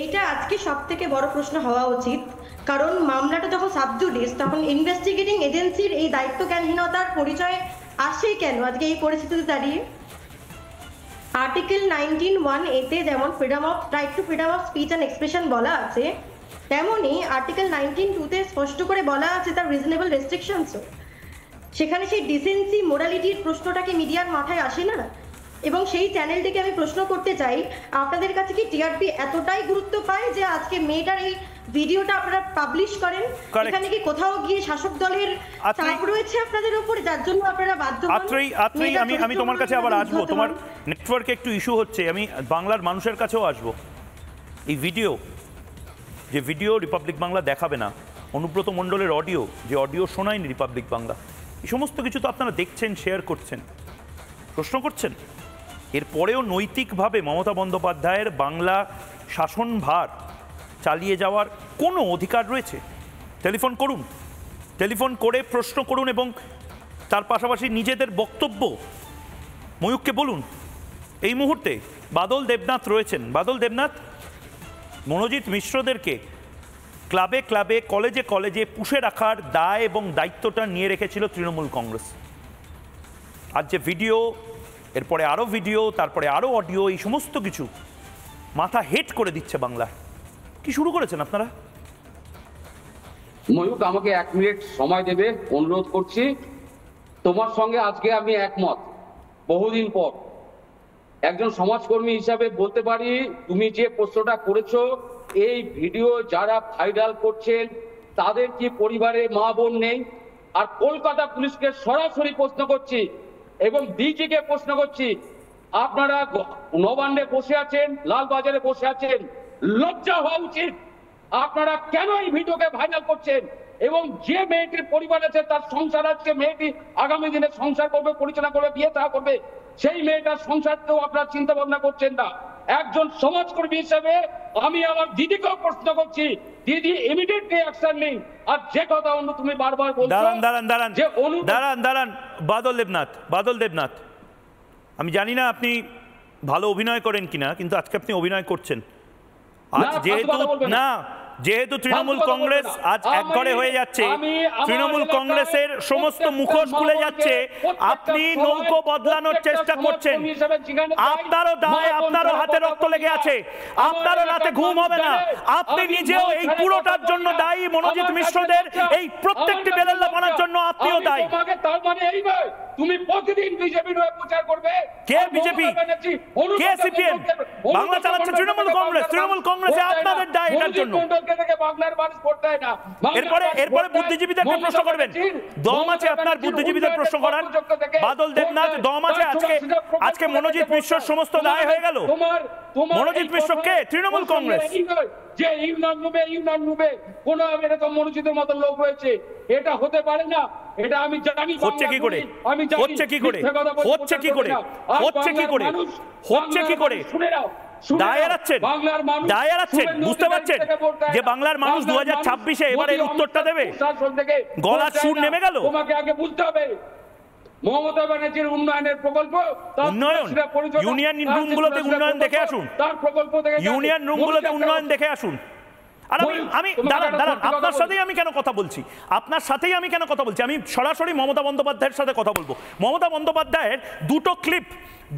S7: এইটা আজকে সব থেকে বড় প্রশ্ন হওয়া উচিত। কারণ মামলাটা যখন সাবজুডিস, তখন ইনভেস্টিগেটিং এজেন্সির এই দায়িত্বজ্ঞানহীনতার পরিচয় আসছেই কেন আজকে এই পরিস্থিতিতে দাঁড়িয়ে? আর্টিকেল 19(1)(a)-তে যেমন right two freedom of speech and expression বলা আছে, তেমনই আর্টিকেল 19(2)তে স্পষ্ট করে বলা আছে তার রিজনেবল রেস্ট্রিকশনসও। সেখানে সেই ডিসেন্সি মোরালিটির প্রশ্নটাকে মিডিয়ার মাথায় আসে না? এবং সেই চ্যানেলটিকে আমি প্রশ্ন করতে চাই, আপনাদের কাছে কি টিআরপি এতটাই গুরুত্ব পায় যে আজকে মেয়েটার এই ভিডিওটা আপনারা পাবলিশ করেন? এখানে কি কোথাও গিয়ে শাসক দলের চাপ রয়েছে আপনাদের উপর, যার জন্য আপনারা বাধ্য হন?
S3: আমি তোমার কাছে আবার আসবো, তোমার নেটওয়ার্কে একটু ইস্যু হচ্ছে, আমি বাংলার মানুষের কাছেও আসবো। এই যে ভিডিও রিপাবলিক বাংলা দেখাবে না, অনুব্রত মণ্ডলের অডিও, যে অডিও শোনায়নি রিপাবলিক বাংলা, এই সমস্ত কিছু তো আপনারা দেখছেন, শেয়ার করছেন, প্রশ্ন করছেন। এরপরেও নৈতিকভাবে মমতা বন্দ্যোপাধ্যায়ের বাংলা শাসনভার চালিয়ে যাওয়ার কোনো অধিকার রয়েছে? টেলিফোন করুন, টেলিফোন করে প্রশ্ন করুন এবং তার পাশাপাশি নিজেদের বক্তব্য ময়ূককে বলুন। এই মুহূর্তে বাদল দেবনাথ রয়েছেন। বাদল দেবনাথ, মনোজিৎ মিশ্রদেরকে ক্লাবে ক্লাবে, কলেজে কলেজে পুষে রাখার দায় এবং দায়িত্বটা নিয়ে রেখেছিল তৃণমূল কংগ্রেস। আজ যে ভিডিও, এরপরে আরও ভিডিও, তারপরে আরও অডিও, এই সমস্ত কিছু মাথা হেট করে দিচ্ছে বাংলায়। কি শুরু করেছেন আপনারা?
S8: ময়ূক, আমাকে 1 মিনিট সময় দেবে, অনুরোধ করছি। তোমার সঙ্গে আজকে আমি একমত। বহুদিন পর একজন সমাজকর্মী হিসাবে বলতে পারি, তুমি যে প্রশ্নটা করেছো, এই ভিডিও যারা ভাইরাল করছেন তাদের কি পরিবারে মা বোন নেই? আর কলকাতা পুলিশকে সরাসরি প্রশ্ন করছি এবং ডিজিকে প্রশ্ন করছি, আপনারা নবান্নে বসে আছেন, লালবাজারে বসে আছেন, লজ্জা হওয়া উচিত। আপনারা কেন এই ভিডিওকে ভাইরাল করছেন? এবং যে মেয়েটির পরিবার আছে, তার সংসার আছে, মেয়েটি আগামী দিনে সংসার করবে, পরিচালনা করবে, বিয়ে থা করবে, সেই মেয়েটার সংসারকেও আপনারা চিন্তা ভাবনা করছেন না। একজন সমাজকর্মী হিসেবে আমি আমার দিদিকেও প্রশ্ন করছি, দিদি ইমিডিয়েটলি অ্যাকশন নিন। আর যে কথা অন্য তুমি বারবার বলছো,
S3: দাঁড়ান বাদল দেবনাথ, আমি জানি না আপনি ভালো অভিনয় করেন কিনা, কিন্তু আজকে আপনি অভিনয় করছেন। আজ যেহেতু তৃণমূল কংগ্রেস আজ একঘরে হয়ে যাচ্ছে, তৃণমূল কংগ্রেসের সমস্ত মুখোশ খুলে যাচ্ছে, আপনি নৌকো বদলানোর চেষ্টা করছেন। আপনারও দায়, আপনারও হাতে রক্ত লেগে আছে, আপনারও রাতে ঘুম হবে না। আপনি নিজেও এই পুরোটার জন্য দায়ী। মনোজিৎ মিশ্রদের এই প্রত্যেকটি বেলাল্লা বানার জন্য আপনিও দায়ী।
S8: তার মানে এই নয় তুমি প্রতিদিন বিজেপির হয়ে প্রচার করবে।
S3: কে বিজেপি? কে সিপিএম? বাংলা চালাচ্ছে তৃণমূল কংগ্রেস। তৃণমূল কংগ্রেসে আপনাদের দায় এটার জন্য। এরপরে বুদ্ধিজীবীদেরকে প্রশ্ন করবেন। দম আছে আপনার বুদ্ধিজীবীদের প্রশ্ন করার? বাদল দেবনাথ, দম আছে? আজকে মনোজিৎ মিশ্রর সমস্ত দায় হয়ে গেল। মনোজিৎ মিশ্র কে? তৃণমূল কংগ্রেস।
S8: যে ইউনিয়ন নুবে কোন এরকম মনোজিতের মতো লোক রয়েছে, এটা হতে পারে না। এটা আমি জানি।
S3: হচ্ছে কি করে? হচ্ছে কি করে? হচ্ছে কি করে? হচ্ছে কি করে? হচ্ছে কি করে? দায় এড়াচ্ছেন, দায় এড়াচ্ছেন। বুঝতে পারছেন যে বাংলার মানুষ 2026-এ এবারে উত্তরটা দেবে? গলার সুর নেমে গেল।
S8: তোমাকে আগে বুঝতে হবে মমতা ব্যানার্জির উন্নয়নের প্রকল্প,
S3: উন্নয়ন, ইউনিয়ন রুমগুলোতে উন্নয়ন দেখে আসুন,
S8: তার প্রকল্প থেকে
S3: ইউনিয়ন রুমগুলোতে উন্নয়ন দেখে আসুন। আর আমি দাঁড়ান, আপনার সাথেই আমি কেন কথা বলছি? আপনার সাথেই আমি কেন কথা বলছি? আমি সরাসরি মমতা বন্দ্যোপাধ্যায়ের সাথে কথা বলবো। মমতা বন্দ্যোপাধ্যায়ের দুটো ক্লিপ,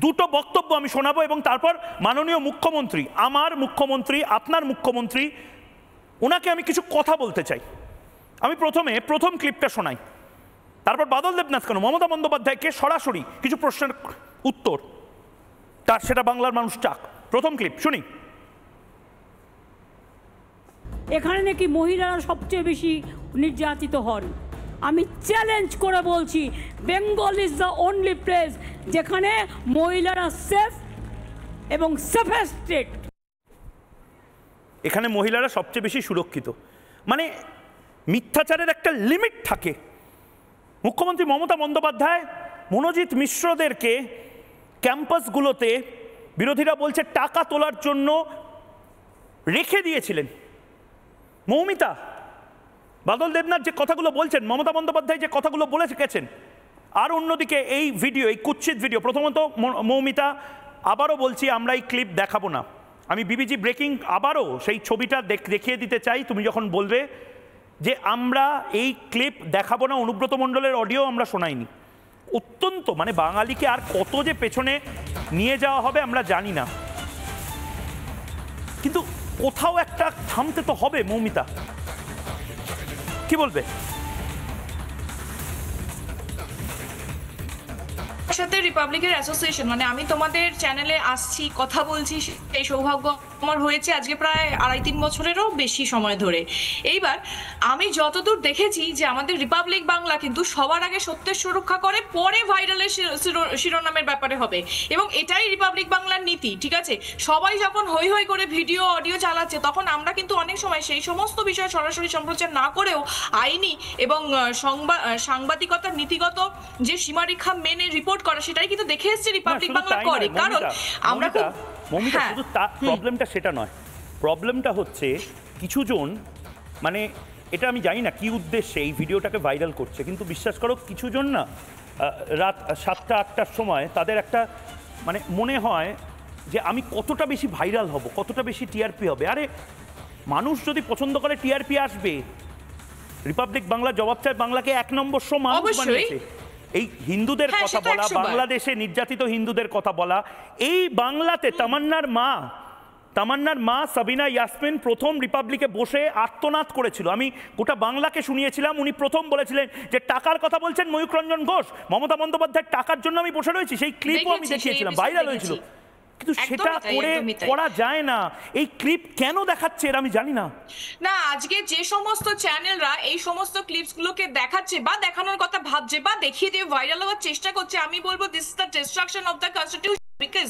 S3: দুটো বক্তব্য আমি শোনাবো এবং তারপর মাননীয় মুখ্যমন্ত্রী, আমার মুখ্যমন্ত্রী, আপনার মুখ্যমন্ত্রী, ওনাকে আমি কিছু কথা বলতে চাই। আমি প্রথম ক্লিপটা শোনাই, তারপর বাদল দেবনাথ কেন মমতা বন্দ্যোপাধ্যায়কে সরাসরি কিছু প্রশ্নের উত্তর তার, সেটা বাংলার মানুষ চাক। প্রথম ক্লিপ শুনি।
S9: এখানে নাকি মহিলারা সবচেয়ে বেশি নির্যাতিত হন। আমি চ্যালেঞ্জ করে বলছি, Bengal is the only place যেখানে মহিলারা সেফ এবং সেফেস্ট স্টেট।
S3: এখানে মহিলারা সবচেয়ে বেশি সুরক্ষিত। মানে মিথ্যাচারের একটা লিমিট থাকে। মুখ্যমন্ত্রী মমতা বন্দ্যোপাধ্যায় মনোজিৎ মিশ্রদেরকে ক্যাম্পাসগুলোতে বিরোধীরা বলছে টাকা তোলার জন্য রেখে দিয়েছিলেন। মৌমিতা, বাদল দেবনাথ যে কথাগুলো বলছেন, মমতা বন্দ্যোপাধ্যায় যে কথাগুলো বলে গেছেন, আর অন্যদিকে এই ভিডিও, এই কুৎসিত ভিডিও, প্রথমত মৌমিতা, আবারও বলছি আমরা এই ক্লিপ দেখাবো না। আমি বিবিজি ব্রেকিং আবারও সেই ছবিটা দেখিয়ে দিতে চাই। তুমি যখন বলবে যে আমরা এই ক্লিপ দেখাবো না, অনুব্রত মণ্ডলের অডিও আমরা শোনাইনি, অত্যন্ত মানে বাঙালিকে আর কত যে পেছনে নিয়ে যাওয়া হবে আমরা জানি না, কিন্তু কোথাও একটা থামতে তো হবে। মৌমিতা কি বলবে?
S10: সাথে রিপাবলিকের অ্যাসোসিয়েশন, মানে আমি তোমাদের চ্যানেলে আসছি, কথা বলছি, এই সৌভাগ্য আমার হয়েছে আজকে প্রায় 2.5-3 বছরেরও বেশি সময় ধরে। এইবার আমি যতদূর দেখেছি যে আমাদের রিপাবলিক বাংলা কিন্তু সবার আগে সত্যের সুরক্ষা করে, পরে ভাইরালের শিরোনামের ব্যাপারে হবে, এবং এটাই রিপাবলিক বাংলার নীতি। ঠিক আছে, সবাই যখন হই হই করে ভিডিও অডিও চালাচ্ছে, তখন আমরা কিন্তু অনেক সময় সেই সমস্ত বিষয় সরাসরি সম্প্রচার না করেও আইনি এবং সাংবাদিকতার নীতিগত যে সীমারেখা মেনে রিপোর্ট করা, সেটাই কিন্তু দেখে এসেছি রিপাবলিক বাংলা করে। কারণ আমরা
S3: শুধু প্রবলেমটা সেটা নয়, প্রবলেমটা হচ্ছে কিছুজন, মানে এটা আমি জানি না কি উদ্দেশ্যে এই ভিডিওটাকে ভাইরাল করছে, কিন্তু বিশ্বাস করো কিছুজন না রাত 7টা-8টার সময় তাদের একটা মানে মনে হয় যে আমি কতটা বেশি ভাইরাল হব, কতটা বেশি টিআরপি হবে। আরে মানুষ যদি পছন্দ করে টিআরপি আসবে। রিপাবলিক বাংলা জবাব চায় বাংলাকে 1 নম্বর শো মানুষ বানিয়েছে। এই হিন্দুদের কথা বলা, বাংলাদেশে নির্যাতিত হিন্দুদের কথা বলা, এই বাংলাতে তামান্নার মা সাবিনা ইয়াসমিন প্রথম রিপাবলিকে বসে আর্তনাদ করেছিল। আমি গোটা বাংলাকে শুনিয়েছিলাম, উনি প্রথম বলেছিলেন যে টাকার কথা বলছেন ময়ূক রঞ্জন ঘোষ, মমতা বন্দ্যোপাধ্যায়ের টাকার জন্য আমি বসে রয়েছি, সেই ক্লিপও আমি দেখিয়েছিলাম, ভাইরাল হয়েছিল। কিন্তু সেটা করা যায় না। এই ক্লিপ কেন দেখাচ্ছে এর আমি জানি না।
S10: না, আজকে যে সমস্ত চ্যানেলরা এই সমস্ত ক্লিপসগুলোকে দেখাচ্ছে বা দেখানোর কথা ভাবছে বা দেখিয়ে দিয়ে ভাইরাল হওয়ার চেষ্টা করছে, আমি বলবো this is the destruction of the constitution. Because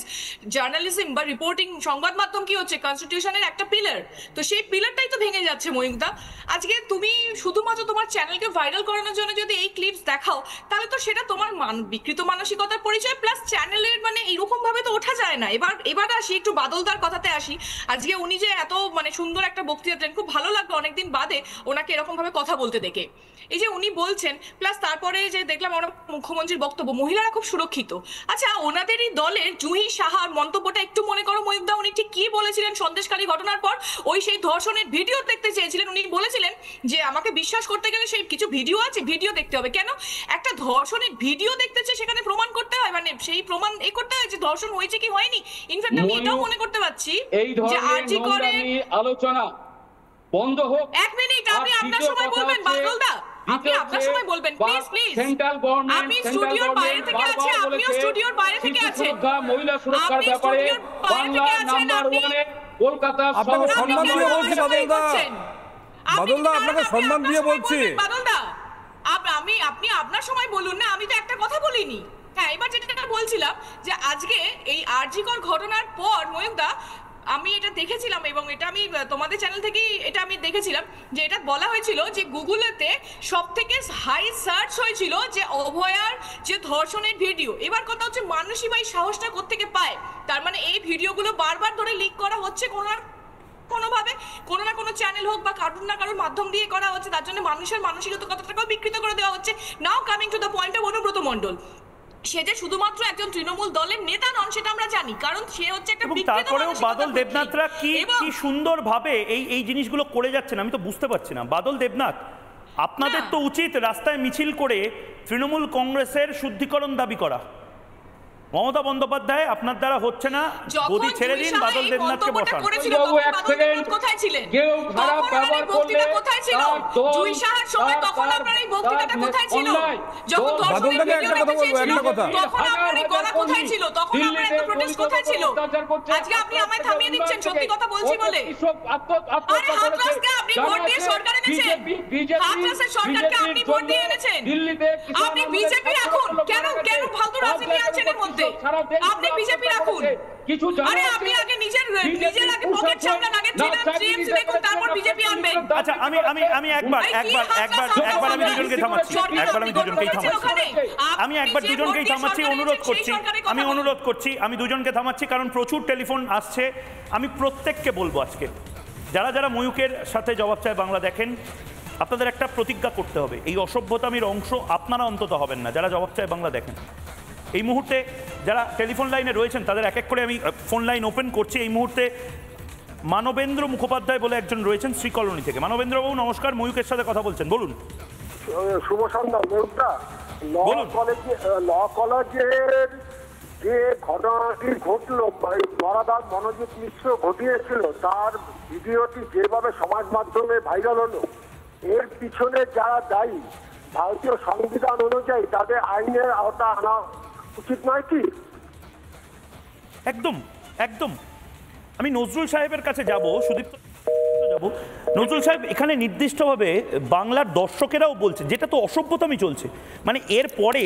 S10: journalism বা রিপোর্টিং, সংবাদ মাধ্যম কি হচ্ছে কনস্টিটিউশনের একটা পিলার, তো সেই পিলারটাই তো ভেঙে যাচ্ছে। ময়ূকদা, আজকে তুমি শুধুমাত্র তোমার চ্যানেলকে ভাইরাল করানোর জন্য যদি এই ক্লিপস দেখাও, তাহলে তো সেটা তোমার বিকৃত মানসিকতার পরিচয়, প্লাস চ্যানেলের মানে এরকম ভাবে তো ওঠা যায় না। এবার আসি একটু বাদলদার কথাতে আসি। আজকে উনি যে এত মানে সুন্দর একটা বক্তৃতা দেন, খুব ভালো লাগলো অনেকদিন বাদে ওনাকে এরকম ভাবে কথা বলতে দেখে। এই যে উনি বলছেন, প্লাস তারপরে যে দেখলাম আমরা মুখ্যমন্ত্রীর বক্তব্য, মহিলারা খুব সুরক্ষিত। আচ্ছা, ওনাদেরই দলের জুহি সাহার মন্তব্যটা একটু মনে করো ময়ূকদা, উনি ঠিক কি বলেছিলেন সন্দেশখালী ঘটনার পর? ওই সেই ধর্ষণের ভিডিও দেখতে চেয়েছিলেন, উনি বলেছিলেন যে আমাকে বিশ্বাস করতে গেলে সেই কিছু ভিডিও আছে, ভিডিও দেখতে হবে। কেন? একটা ধর্ষণের ভিডিও দেখতে চেয়ে সেখানে প্রমাণ করতে হয়, মানে সেই প্রমাণ করতে হয় যে ধর্ষণ হয়েছে কি হয়নি। ইনফ্যাক্ট আমি এটাও মনে করতে পারছি যে আরজি করে
S8: আলোচনা বন্ধ হোক।
S10: 1 মিনিট, আপনি আপনার সময় বলবেন বাদলদা, আপনি আপনার সময় বলবেন, প্লিজ প্লিজ।
S8: সেন্ট্রাল গভর্নমেন্ট,
S10: আমি স্টুডিওর বাইরে থেকে আছি, আপনিও স্টুডিওর বাইরে থেকে আছেন।
S8: মহিলা সুরক্ষার ব্যাপারে বাংলা নাম্বার 1-এ কলকাতা।
S5: আপনাকে সম্মান দিয়ে বলছি বাদলদা, বাদলদা আপনাকে সম্মান দিয়ে বলছি।
S10: বাদলদা, আপনি আপনার সময় বলুন না, আমি তো একটা কথা বলিনি। হ্যাঁ, এবার যেটা বলছিলাম যে আজকে এই আরজিকর ঘটনার পর ময়ূকদা আমি এটা দেখেছিলাম, এবং এটা আমি তোমাদের চ্যানেল থেকেই এটা আমি দেখেছিলাম যে এটা বলা হয়েছিল যে গুগলেতে সব থেকে হাই সার্চ হয়েছিল যে অভয়ার যে ধর্ষণের ভিডিও। এবার কথা হচ্ছে মানুষই বা এই সাহসটা কোত্থেকে পায়? তার মানে এই ভিডিওগুলো বারবার ধরে লিক করা হচ্ছে কোনোভাবে, কোনো না কোনো চ্যানেল হোক বা কারুর না কারুর মাধ্যম দিয়ে করা হচ্ছে, তার জন্য মানুষের মানসিকতাটাকেও বিকৃত করে দেওয়া হচ্ছে। Now coming to the point of Anubrata Mondal, সে যে শুধুমাত্র একজন তৃণমূল দলের নেতা নন সেটা আমরা জানি, কারণ সে হচ্ছে একটা বিকৃত মানসিকতার।
S3: তারপরেও বাদল দেবনাথরা কি সুন্দরভাবে এই জিনিসগুলো করে যাচ্ছেন, আমি তো বুঝতে পারছি না। বাদল দেবনাথ, আপনাদের তো উচিত রাস্তায় মিছিল করে তৃণমূল কংগ্রেসের শুদ্ধিকরণ দাবি করা। মমতা বন্দ্যোপাধ্যায় আপনার দ্বারা হচ্ছে না, গদি ছেড়ে দিন, বাদল দেবনাথকে বসান।
S10: কোথায় ছিলেন?
S8: কেউ খারাপ ব্যবহার করলে
S10: কোথায় ছিল? জুই সাহার সময় তখন আপনার এই বক্তৃতাটা কোথায় ছিল? যখন
S5: বাদলদাকে একটা কথা বলবো, একটা কথা,
S10: তখন আপনার এই গলা কোথায় ছিল? তখন আপনার এই প্রোটেস্ট কোথায় ছিল? আজকে আপনি আমায় থামিয়ে দিচ্ছেন সত্যি কথা বলছি বলে। আরে হাতরাসকে আপনি ভোট দিয়ে সরকারে এনেছেন, হাতরাসের সরকারকে আপনি ভোট দিয়ে এনেছেন। আপনি বিজেপি রাখুন, কেন ফালতু রাজনীতি আছেন এর মধ্যে? আপনি বিজেপি রাখুন। আরে আপনি আগে নিজের আগে পকেট সামলান, আগে টিএমসি দেখুন, তারপর বিজেপি আনবেন।
S3: আচ্ছা, আমি একবার আমি দুজনকে থামাচ্ছি, আমি একবার দুজনকেই থামাচ্ছি, অনুরোধ করছি, আমি দুজনকে থামাচ্ছি, কারণ প্রচুর টেলিফোন আসছে। আমি প্রত্যেককে বলবো আজকে, যারা ময়ূকের সাথে জবাব চায় বাংলা দেখেন, আপনাদের একটা প্রতিজ্ঞা করতে হবে, এই অসভ্যতামির অংশ আপনারা অন্তত হবেন না, যারা জবাব চায় বাংলা দেখেন। এই মুহূর্তে যারা টেলিফোন লাইনে রয়েছেন তাদের এক এক করে আমি ফোন লাইন ওপেন করছি। এই মুহূর্তে মানবেন্দ্র মুখোপাধ্যায় বলে একজন রয়েছেন শ্রীকলোনি থেকে। মানবেন্দ্রবাবু নমস্কার, ময়ূকের সাথে কথা বলছেন, বলুন।
S11: শুভ সন্ধ্যা ময়ূকদা, ল কলেজের যে ঘটনাটি ঘটলো, ধরাধার মনোজিৎ মিশ্র ঘটিয়েছিল, তার ভিডিওটি যেভাবে সমাজ মাধ্যমে ভাইরাল হলো, এর পিছনে যারা দায়ী ভারতীয় সংবিধান অনুযায়ী তাদের আইনের আওতা আনা উচিত নয় কি?
S3: একদম একদম। আমি নজরুল সাহেবের কাছে যাব, সুদীপ্ত যাব। নজরুল সাহেব, এখানে নির্দিষ্টভাবে বাংলার দর্শকেরাও বলছে, যেটা তো অসভ্যতামি চলছে, মানে এরপরে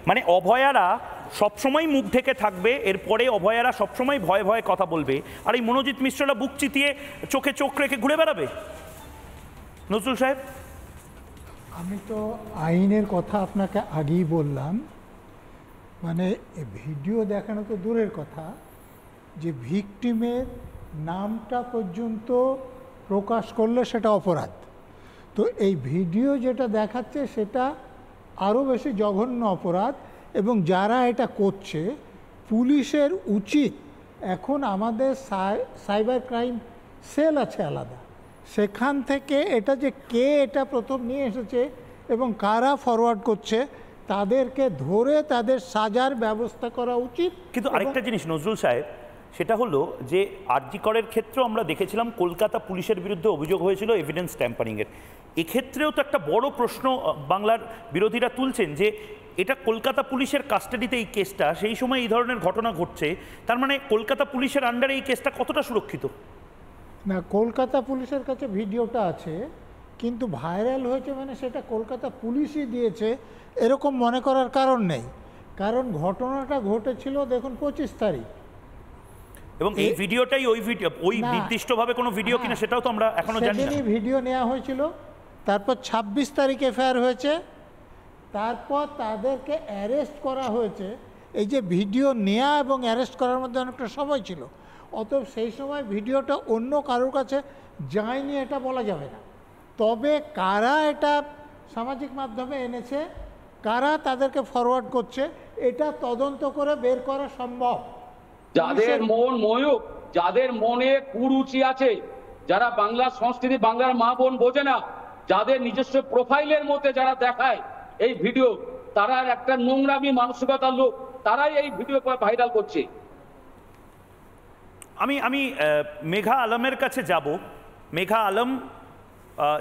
S3: মানে অভয়ারা সবসময় মুখ ঢেকে থাকবে, এরপরে অভয়ারা সবসময় ভয়ে ভয়ে কথা বলবে, আর এই মনোজিৎ মিশ্ররা বুক চিতিয়ে চোখে চোখ রেখে ঘুরে বেড়াবে। নজরুল সাহেব,
S4: আমি তো আইনের কথা আপনাকে আগেই বললাম, মানে ভিডিও দেখানো তো দূরের কথা, যে ভিকটিমের নামটা পর্যন্ত প্রকাশ করলে সেটা অপরাধ। তো এই ভিডিও যেটা দেখাচ্ছে সেটা আরও বেশি জঘন্য অপরাধ, এবং যারা এটা করছে পুলিশের উচিত, এখন আমাদের সাইবার ক্রাইম সেল আছে আলাদা, সেখান থেকে এটা যে কে এটা প্রথম নিয়ে এসেছে এবং কারা ফরওয়ার্ড করছে তাদেরকে ধরে তাদের সাজার ব্যবস্থা করা উচিত।
S3: কিন্তু আরেকটা জিনিস নজরুল সাহেব, সেটা হলো যে আরজি করের ক্ষেত্রেও আমরা দেখেছিলাম কলকাতা পুলিশের বিরুদ্ধে অভিযোগ হয়েছিল এভিডেন্স ট্যাম্পারিংয়ের। এক্ষেত্রেও তো একটা বড় প্রশ্ন বাংলার বিরোধীরা তুলছেন যে এটা কলকাতা পুলিশের কাস্টাডিতে এই কেসটা, সেই সময় এই ধরনের ঘটনা ঘটছে, তার মানে কলকাতা পুলিশের আন্ডারে এই কেসটা কতটা সুরক্ষিত?
S4: না, কলকাতা পুলিশের কাছে ভিডিওটা আছে, কিন্তু ভাইরাল হয়েছে মানে সেটা কলকাতা পুলিশই দিয়েছে এরকম মনে করার কারণ নেই, কারণ ঘটনাটা ঘটেছিল দেখুন 25 তারিখ,
S3: এবং এই ভিডিওটাই ওই নির্দিষ্টভাবে কোনো ভিডিও কিনা সেটাও তো আমরা এখনো জানি না।
S4: সেদিনই ভিডিও নেওয়া হয়েছিল, তারপর 26 তারিখে এফআইআর হয়েছে, তারপর তাদেরকে অ্যারেস্ট করা হয়েছে। এই যে ভিডিও নেওয়া এবং অ্যারেস্ট করার মধ্যে অনেকটা সময় ছিল, অতএব সেই সময় ভিডিওটা অন্য কারোর কাছে যায়নি এটা বলা যাবে না। তবে কারা এটা সামাজিক মাধ্যমে এনেছে, কারা তাদেরকে ফরওয়ার্ড করছে, এটা তদন্ত করে বের করা সম্ভব।
S8: যাদের যাদের মনে কুরুচি আছে, যারা বাংলার সংস্কৃতি, বাংলার মা বোন বোঝে না, যাদের নিজস্ব প্রোফাইলের মধ্যে যারা দেখায় এই ভিডিও, তারা একটা নোংরামি মানসিকতার লোক, তারাই এই ভিডিও ভাইরাল করছে।
S3: আমি মেঘা আলমের কাছে যাব। মেঘা আলম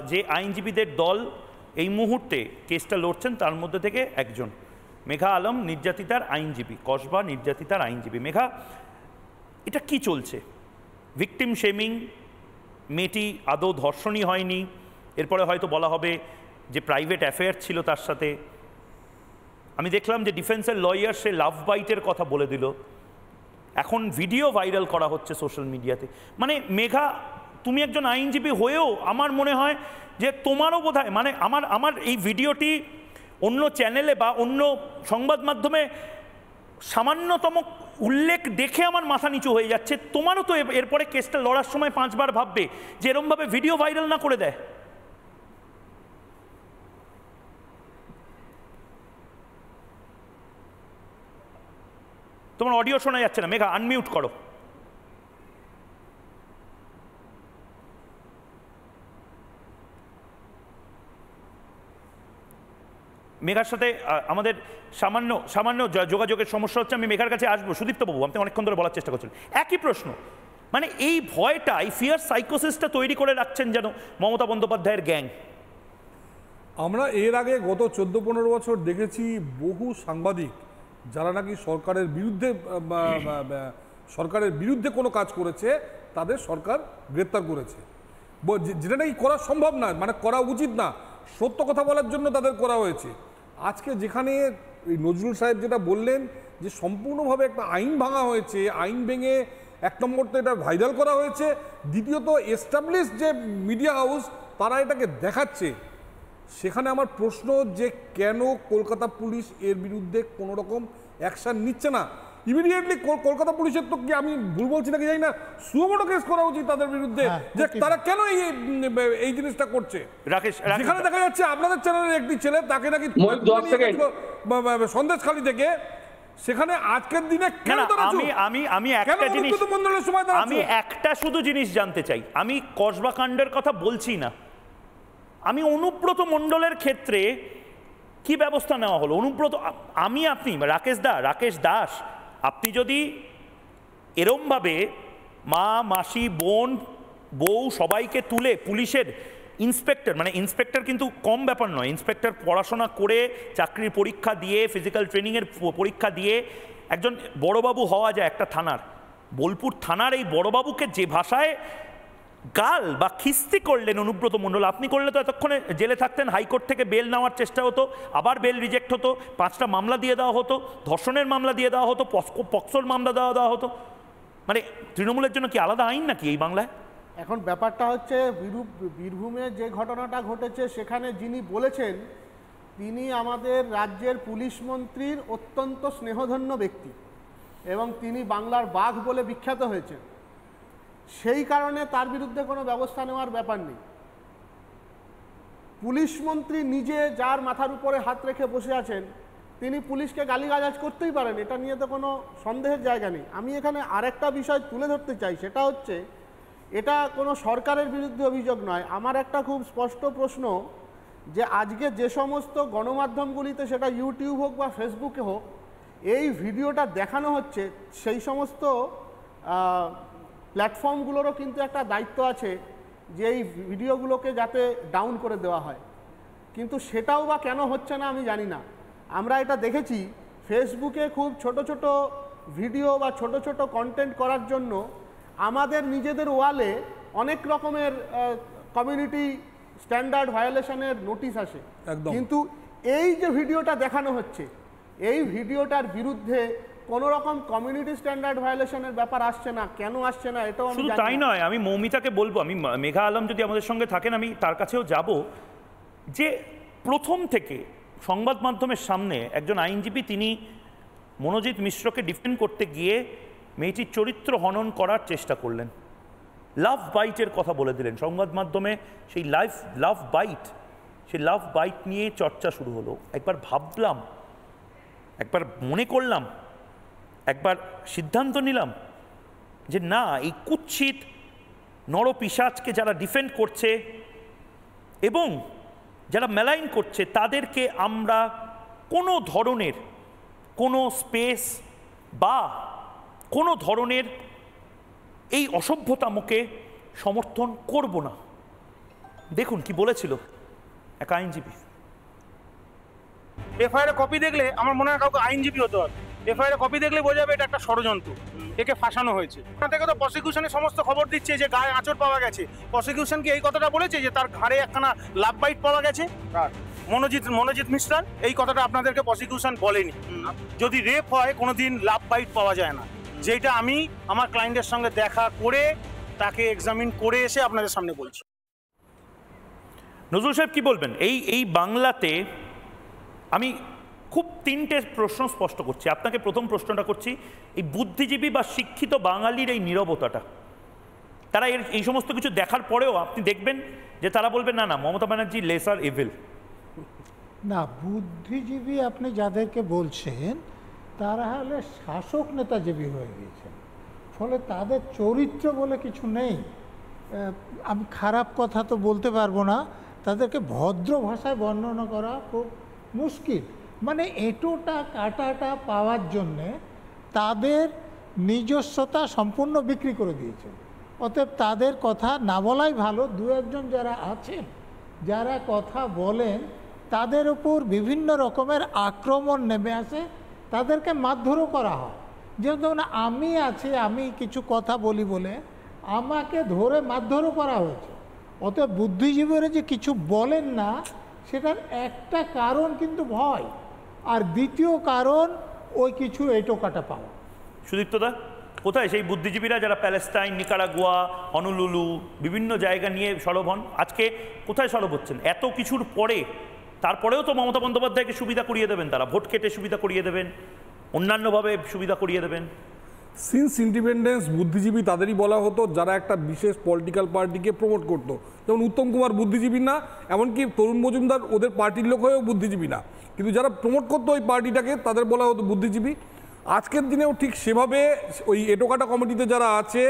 S3: যে আইনজীবীদের দল এই মুহূর্তে কেসটা লড়ছেন তার মধ্যে থেকে একজন। মেঘা আলম নির্যাতিতার আইনজীবী, কসবা নির্যাতিতার আইনজীবী। মেঘা, এটা কি চলছে? ভিকটিম শেমিং, মেয়েটি আদৌ ধর্ষণই হয়নি, এরপরে হয়তো বলা হবে যে প্রাইভেট অ্যাফেয়ার ছিল তার সাথে। আমি দেখলাম যে ডিফেন্সের লয়ার সে লাভ বাইটের কথা বলে দিল, এখন ভিডিও ভাইরাল করা হচ্ছে সোশ্যাল মিডিয়াতে। মানে মেঘা, তুমি একজন আইনজীবী হয়েও আমার মনে হয় যে তোমারও বোধহয় মানে আমার এই ভিডিওটি অন্য চ্যানেলে বা অন্য সংবাদ মাধ্যমে সামান্যতম উল্লেখ দেখে আমার মাথা নিচু হয়ে যাচ্ছে। তোমারও তো এরপরে কেসটা লড়ার সময় 5 বার ভাববে যে এরমভাবে ভিডিও ভাইরাল না করে দেয়। তোমার অডিও শোনা যাচ্ছে না, মেঘা আনমিউট করো। মেঘার সাথে আমাদের সামান্য যোগাযোগের সমস্যা হচ্ছে, আমি মেঘার কাছে আসবো। সুদীপ্তবাবু, আপনি অনেকক্ষণ ধরে বলার চেষ্টা করছেন একই প্রশ্ন, মানে এই ভয়টা, এই ফিয়ার সাইকোসিসটা তৈরি করে রাখছেন যেন মমতা বন্দ্যোপাধ্যায়ের গ্যাং।
S5: আমরা এর আগে গত 14-15 বছর দেখেছি বহু সাংবাদিক যারা নাকি সরকারের বিরুদ্ধে কোনো কাজ করেছে তাদের সরকার গ্রেপ্তার করেছে, যেটা নাকি করা সম্ভব না, মানে করা উচিত না, সত্য কথা বলার জন্য তাদের করা হয়েছে। আজকে যেখানে এই নজরুল সাহেব যেটা বললেন যে সম্পূর্ণভাবে একটা আইন ভাঙা হয়েছে, আইন ভেঙে এক নম্বর তো এটা ভাইরাল করা হয়েছে, দ্বিতীয়ত এস্টাবলিশ যে মিডিয়া হাউস তারা এটাকে দেখাচ্ছে, সেখানে আমার প্রশ্ন যে কেন কলকাতা পুলিশ এর বিরুদ্ধে কোনো রকম অ্যাকশন নিচ্ছে না ইমিডিয়েটলি? কলকাতা পুলিশের তো কি, আমি ভুল বলছি নাকি জানি না, সুমোটো কেস করা উচিত তাদের বিরুদ্ধে, যে তারা কেন এই জিনিসটা করছে। রাকেশ, যেখানে দেখা যাচ্ছে আপনাদের চ্যানেলের একটি ছেলে, তাকে নাকি সন্দেশখালী থেকে, সেখানে আজকের দিনে
S3: আমি একটা শুধু জিনিস জানতে চাই, আমি কসবা কাণ্ডের কথা বলছি না, আমি অনুব্রত মণ্ডলের ক্ষেত্রে কি ব্যবস্থা নেওয়া হলো? অনুব্রত, আমি আপনি রাকেশ দাস আপনি যদি এরমভাবে মা, মাসি, বোন, বউ সবাইকে তুলে পুলিশের ইন্সপেক্টর কিন্তু কম ব্যাপার নয়, ইন্সপেক্টর পড়াশোনা করে চাকরির পরীক্ষা দিয়ে ফিজিক্যাল ট্রেনিংয়ের পরীক্ষা দিয়ে একজন বড়বাবু হওয়া যায় একটা থানার। বোলপুর থানার এই বড়বাবুকে যে ভাষায় গাল বা খিস্তি করলেন অনুব্রত মণ্ডল, আপনি করলে তো এতক্ষণে জেলে থাকতেন, হাইকোর্ট থেকে বেল নেওয়ার চেষ্টা হতো, আবার বেল রিজেক্ট হতো, 5টা মামলা দিয়ে দেওয়া হতো, ধর্ষণের মামলা দিয়ে দেওয়া হতো, পক্সোর মামলা দেওয়া হতো। মানে তৃণমূলের জন্য কি আলাদা আইন নাকি এই বাংলায়?
S6: এখন ব্যাপারটা হচ্ছে বীরভূমে যে ঘটনাটা ঘটেছে সেখানে যিনি বলেছেন তিনি আমাদের রাজ্যের পুলিশ মন্ত্রীর অত্যন্ত স্নেহধন্য ব্যক্তি এবং তিনি বাংলার বাঘ বলে বিখ্যাত হয়েছেন। সেই কারণে তার বিরুদ্ধে কোনো ব্যবস্থা নেওয়ার ব্যাপার নেই। পুলিশ মন্ত্রী নিজে যার মাথার উপরে হাত রেখে বসে আছেন তিনি পুলিশকে গালিগালাজ করতেই পারেন, এটা নিয়ে তো কোনো সন্দেহের জায়গা নেই। আমি এখানে আরেকটা বিষয় তুলে ধরতে চাই, সেটা হচ্ছে এটা কোনো সরকারের বিরুদ্ধে অভিযোগ নয়। আমার একটা খুব স্পষ্ট প্রশ্ন যে আজকে যে সমস্ত গণমাধ্যমগুলিতে, সেটা ইউটিউব হোক বা ফেসবুকে হোক, এই ভিডিওটা দেখানো হচ্ছে, সেই সমস্ত প্ল্যাটফর্মগুলোরও কিন্তু একটা দায়িত্ব আছে যে এই ভিডিওগুলোকে যাতে ডাউন করে দেওয়া হয়, কিন্তু সেটাও বা কেন হচ্ছে না আমি জানি না। আমরা এটা দেখেছি ফেসবুকে খুব ছোট ছোট ভিডিও বা ছোট ছোট কন্টেন্ট করার জন্য আমাদের নিজেদের ওয়ালে অনেক রকমের কমিউনিটি স্ট্যান্ডার্ড ভায়োলেশনের নোটিশ আসে, কিন্তু এই যে ভিডিওটা দেখানো হচ্ছে এই ভিডিওটার বিরুদ্ধে কোনো রকম কমিউনিটি স্ট্যান্ডার্ড ভায়োলেশনের ব্যাপার আসছে না। কেন আসছে না এটাও আমি জানি না।
S3: তাই নয়, আমি মৌমিতাকে বলবো, আমি মেঘা আলম যদি আমাদের সঙ্গে থাকেন আমি তার কাছেও যাব, যে প্রথম থেকে সংবাদ মাধ্যমের সামনে একজন আইনজীবী তিনি মনোজিৎ মিশ্রকে ডিফেন্ড করতে গিয়ে মেয়েটির চরিত্র হনন করার চেষ্টা করলেন, লাভ বাইটের কথা বলে দিলেন সংবাদ মাধ্যমে। সেই লাভ বাইট নিয়ে চর্চা শুরু হলো। একবার ভাবলাম, একবার মনে করলাম, একবার সিদ্ধান্ত নিলাম যে না, এই কুৎসিত নরপিশাচকে যারা ডিফেন্ড করছে এবং যারা মেলাইন করছে তাদেরকে আমরা কোনো ধরনের কোনো স্পেস বা কোনো ধরনের এই অসভ্যতামকে সমর্থন করব না। দেখুন কি বলেছিল এক আইনজীবী।
S12: এফআইআর কপি দেখলে আমার মনে হয় কাউকে আইনজীবী হতে হবে। এফআইআর কপি দেখলে বোঝা যাবে এটা একটা ষড়যন্ত্র, একে ফাঁসানো হয়েছে। ওখান থেকে তো প্রসিকিউশনের সমস্ত খবর দিচ্ছে যে গায়ে আঁচড় পাওয়া গেছে। প্রসিকিউশন কি এই কথাটা বলেছে যে তার ঘাড়ে একখানা লাভ বাইট পাওয়া গেছে? মনোজিৎ মিশ্রার এই কথাটা আপনাদেরকে প্রসিকিউশন বলেনি। যদি রেপ হয় কোনোদিন লাভ বাইট পাওয়া যায় না, যেটা আমি আমার ক্লায়েন্টের সঙ্গে দেখা করে তাকে এক্সামিন করে এসে আপনাদের সামনে বলছি।
S3: নজরুল সাহেব কি বলবেন? এই বাংলাতে আমি খুব 3টে প্রশ্ন স্পষ্ট করছি আপনাকে। প্রথম প্রশ্নটা করছি, এই বুদ্ধিজীবী বা শিক্ষিত বাঙালির এই নীরবতাটা, তারা এই সমস্ত কিছু দেখার পরেও আপনি দেখবেন যে তারা বলবেন না মমতা ব্যানার্জি লেসার ইভিল।
S4: না, বুদ্ধিজীবী আপনি যাদেরকে বলছেন তারা হলে শাসক নেতাজীবী হয়ে গিয়েছেন, ফলে তাদের চরিত্র বলে কিছু নেই। আমি খারাপ কথা তো বলতে পারবো না, তাদেরকে ভদ্র ভাষায় বর্ণনা করা খুব মুশকিল। মানে এটোটা কাটাটা পাওয়ার জন্যে তাদের নিজস্বতা সম্পূর্ণ বিক্রি করে দিয়েছেন। অতএব তাদের কথা না বলাই ভালো। দু একজন যারা আছেন যারা কথা বলেন তাদের উপর বিভিন্ন রকমের আক্রমণ নেমে আসে, তাদেরকে মারধরও করা হয়। যেহেতু আমি আছি, আমি কিছু কথা বলি বলে আমাকে ধরে মারধরও করা হয়েছে। অতএব বুদ্ধিজীবীরা যে কিছু বলেন না সেটার একটা কারণ কিন্তু ভয়, আর দ্বিতীয় কারণ ওই কিছু এটোকাটা পাওয়া।
S3: সুদীপ্তদা, কোথায় সেই বুদ্ধিজীবীরা যারা প্যালেস্টাইন, নিকারাগুয়া, হনুলুলু বিভিন্ন জায়গা নিয়ে সরব হন? আজকে কোথায় সরব হচ্ছেন? এত কিছুর পরে তারপরেও তো মমতা বন্দ্যোপাধ্যায়কে সুবিধা করিয়ে দেবেন, তারা ভোট কেটে সুবিধা করিয়ে দেবেন, অন্যান্যভাবে সুবিধা করিয়ে দেবেন।
S5: সিন্স ইন্ডিপেন্ডেন্স বুদ্ধিজীবী তাদেরই বলা হতো যারা একটা বিশেষ পলিটিক্যাল পার্টিকে প্রমোট করতো। যেমন উত্তম কুমার বুদ্ধিজীবী না, এমনকি তরুণ মজুমদার ওদের পার্টির লোক হয়েও বুদ্ধিজীবী না, কিন্তু যারা প্রমোট করতো ওই পার্টিটাকে তাদের বলা হতো বুদ্ধিজীবী। আজকের দিনেও ঠিক সেভাবে ওই এটোকাটা কমিটিতে যারা আছে,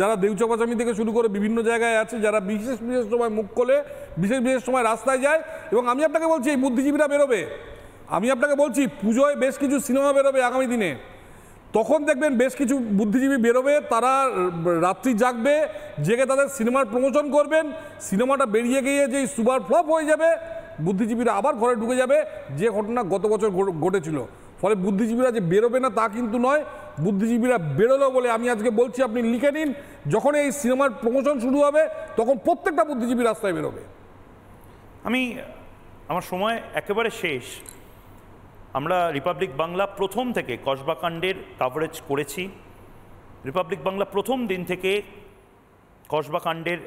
S5: যারা দেউচাপাচামি থেকে শুরু করে বিভিন্ন জায়গায় আছে, যারা বিশেষ বিশেষ সময় মুখ খোলে, বিশেষ বিশেষ সময় রাস্তায় যায়, এবং আমি আপনাকে বলছি এই বুদ্ধিজীবীরা বেরোবে। আমি আপনাকে বলছি পুজোয় বেশ কিছু সিনেমা বেরোবে আগামী দিনে, তখন দেখবেন বেশ কিছু বুদ্ধিজীবী বেরোবে, তারা রাত্রি জাগবে, জেগে তাদের সিনেমার প্রমোশন করবেন। সিনেমাটা বেরিয়ে গিয়ে যেই সুপার ফ্লপ হয়ে যাবে, বুদ্ধিজীবীরা আবার ঘরে ঢুকে যাবে, যে ঘটনা গত বছর ঘটেছিল। ফলে বুদ্ধিজীবীরা যে বেরোবে না তা কিন্তু নয়, বুদ্ধিজীবীরা বেরোলো বলে আমি আজকে বলছি, আপনি লিখে নিন, যখন এই সিনেমার প্রমোশন শুরু হবে তখন প্রত্যেকটা বুদ্ধিজীবী রাস্তায় বেরোবে।
S3: আমার সময় একেবারে শেষ। আমরা রিপাবলিক বাংলা প্রথম থেকে কসবাকাণ্ডের কাভারেজ করেছি। রিপাবলিক বাংলা প্রথম দিন থেকে কসবাকাণ্ডের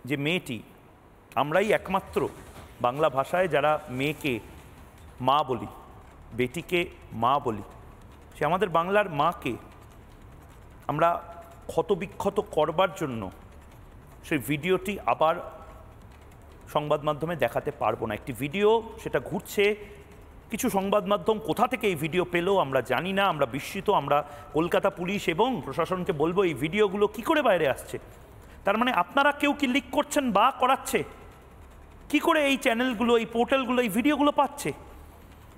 S3: যে মেয়েটি, আমরাই একমাত্র বাংলা ভাষায় যারা মেয়েকে মা বলি, বেটিকে মা বলি, সে আমাদের বাংলার মাকে আমরা ক্ষতবিক্ষত করবার জন্য সেই ভিডিওটি আবার সংবাদ মাধ্যমে দেখাতে পারবো না। একটি ভিডিও সেটা ঘুরছে, কিছু সংবাদ মাধ্যম কোথা থেকে এই ভিডিও পেলো আমরা জানি না, আমরা বিস্মিত। আমরা কলকাতা পুলিশ এবং প্রশাসনকে বলবো এই ভিডিওগুলো কি করে বাইরে আসছে। তার মানে আপনারা কেউ কি লিক করছেন বা করাচ্ছে? কি করে এই চ্যানেলগুলো, এই পোর্টালগুলো এই ভিডিওগুলো পাচ্ছে?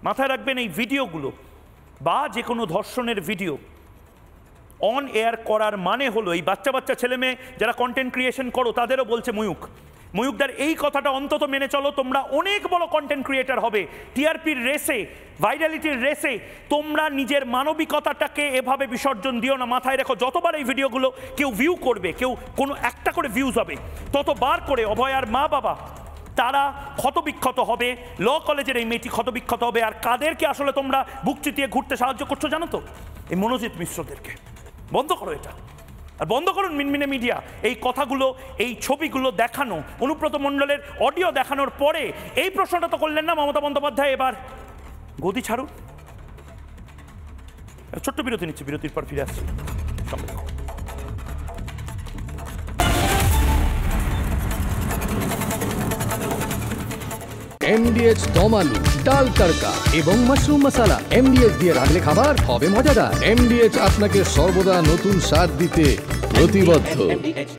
S3: মাথায় রাখবেন, এই ভিডিওগুলো বা যে কোনো ধর্ষণের ভিডিও অন এয়ার করার মানে হলো, এই বাচ্চা বাচ্চা ছেলে মেয়ে যারা কন্টেন্ট ক্রিয়েশন করো তাদেরও বলছে ময়ূকদার এই কথাটা অন্তত মেনে চলো, তোমরা অনেক বড় কন্টেন্ট ক্রিয়েটার হবে। টিআরপির রেসে, ভাইরালিটির রেসে তোমরা নিজের মানবিকতাটাকে এভাবে বিসর্জন দিও না। মাথায় রেখো, যতবার এই ভিডিওগুলো কেউ ভিউ করবে, কেউ কোনো একটা করে ভিউজ হবে, ততবার করে অভয়ার মা বাবা তারা ক্ষতবিক্ষত হবে। ল কলেজের এই মেয়েটি ক্ষতবিক্ষত হবে। আর কাদেরকে আসলে তোমরা বুক চিতিয়ে ঘুরতে সাহায্য করছো জানো তো? এই মনোজিৎ মিশ্রদেরকে। বন্ধ করো এটা, আর বন্ধ করুন মিনমিনে মিডিয়া এই কথাগুলো, এই ছবিগুলো দেখানো, অনুব্রত মণ্ডলের অডিও দেখানোর পরে এই প্রশ্নটা তো করলেন না মমতা বন্দ্যোপাধ্যায়, এবার গদি ছাড়ুন। ছোট্ট বিরতি নিচ্ছি, বিরতির পর ফিরে আসছি।
S2: MDH দম আলু, ডাল তড়কা এবং মাশরুম মশলা। MDH দিয়ে রাঁধলে খাবার হবে মজাদার। MDH আপনাকে সর্বদা নতুন স্বাদ দিতে প্রতিবদ্ধ।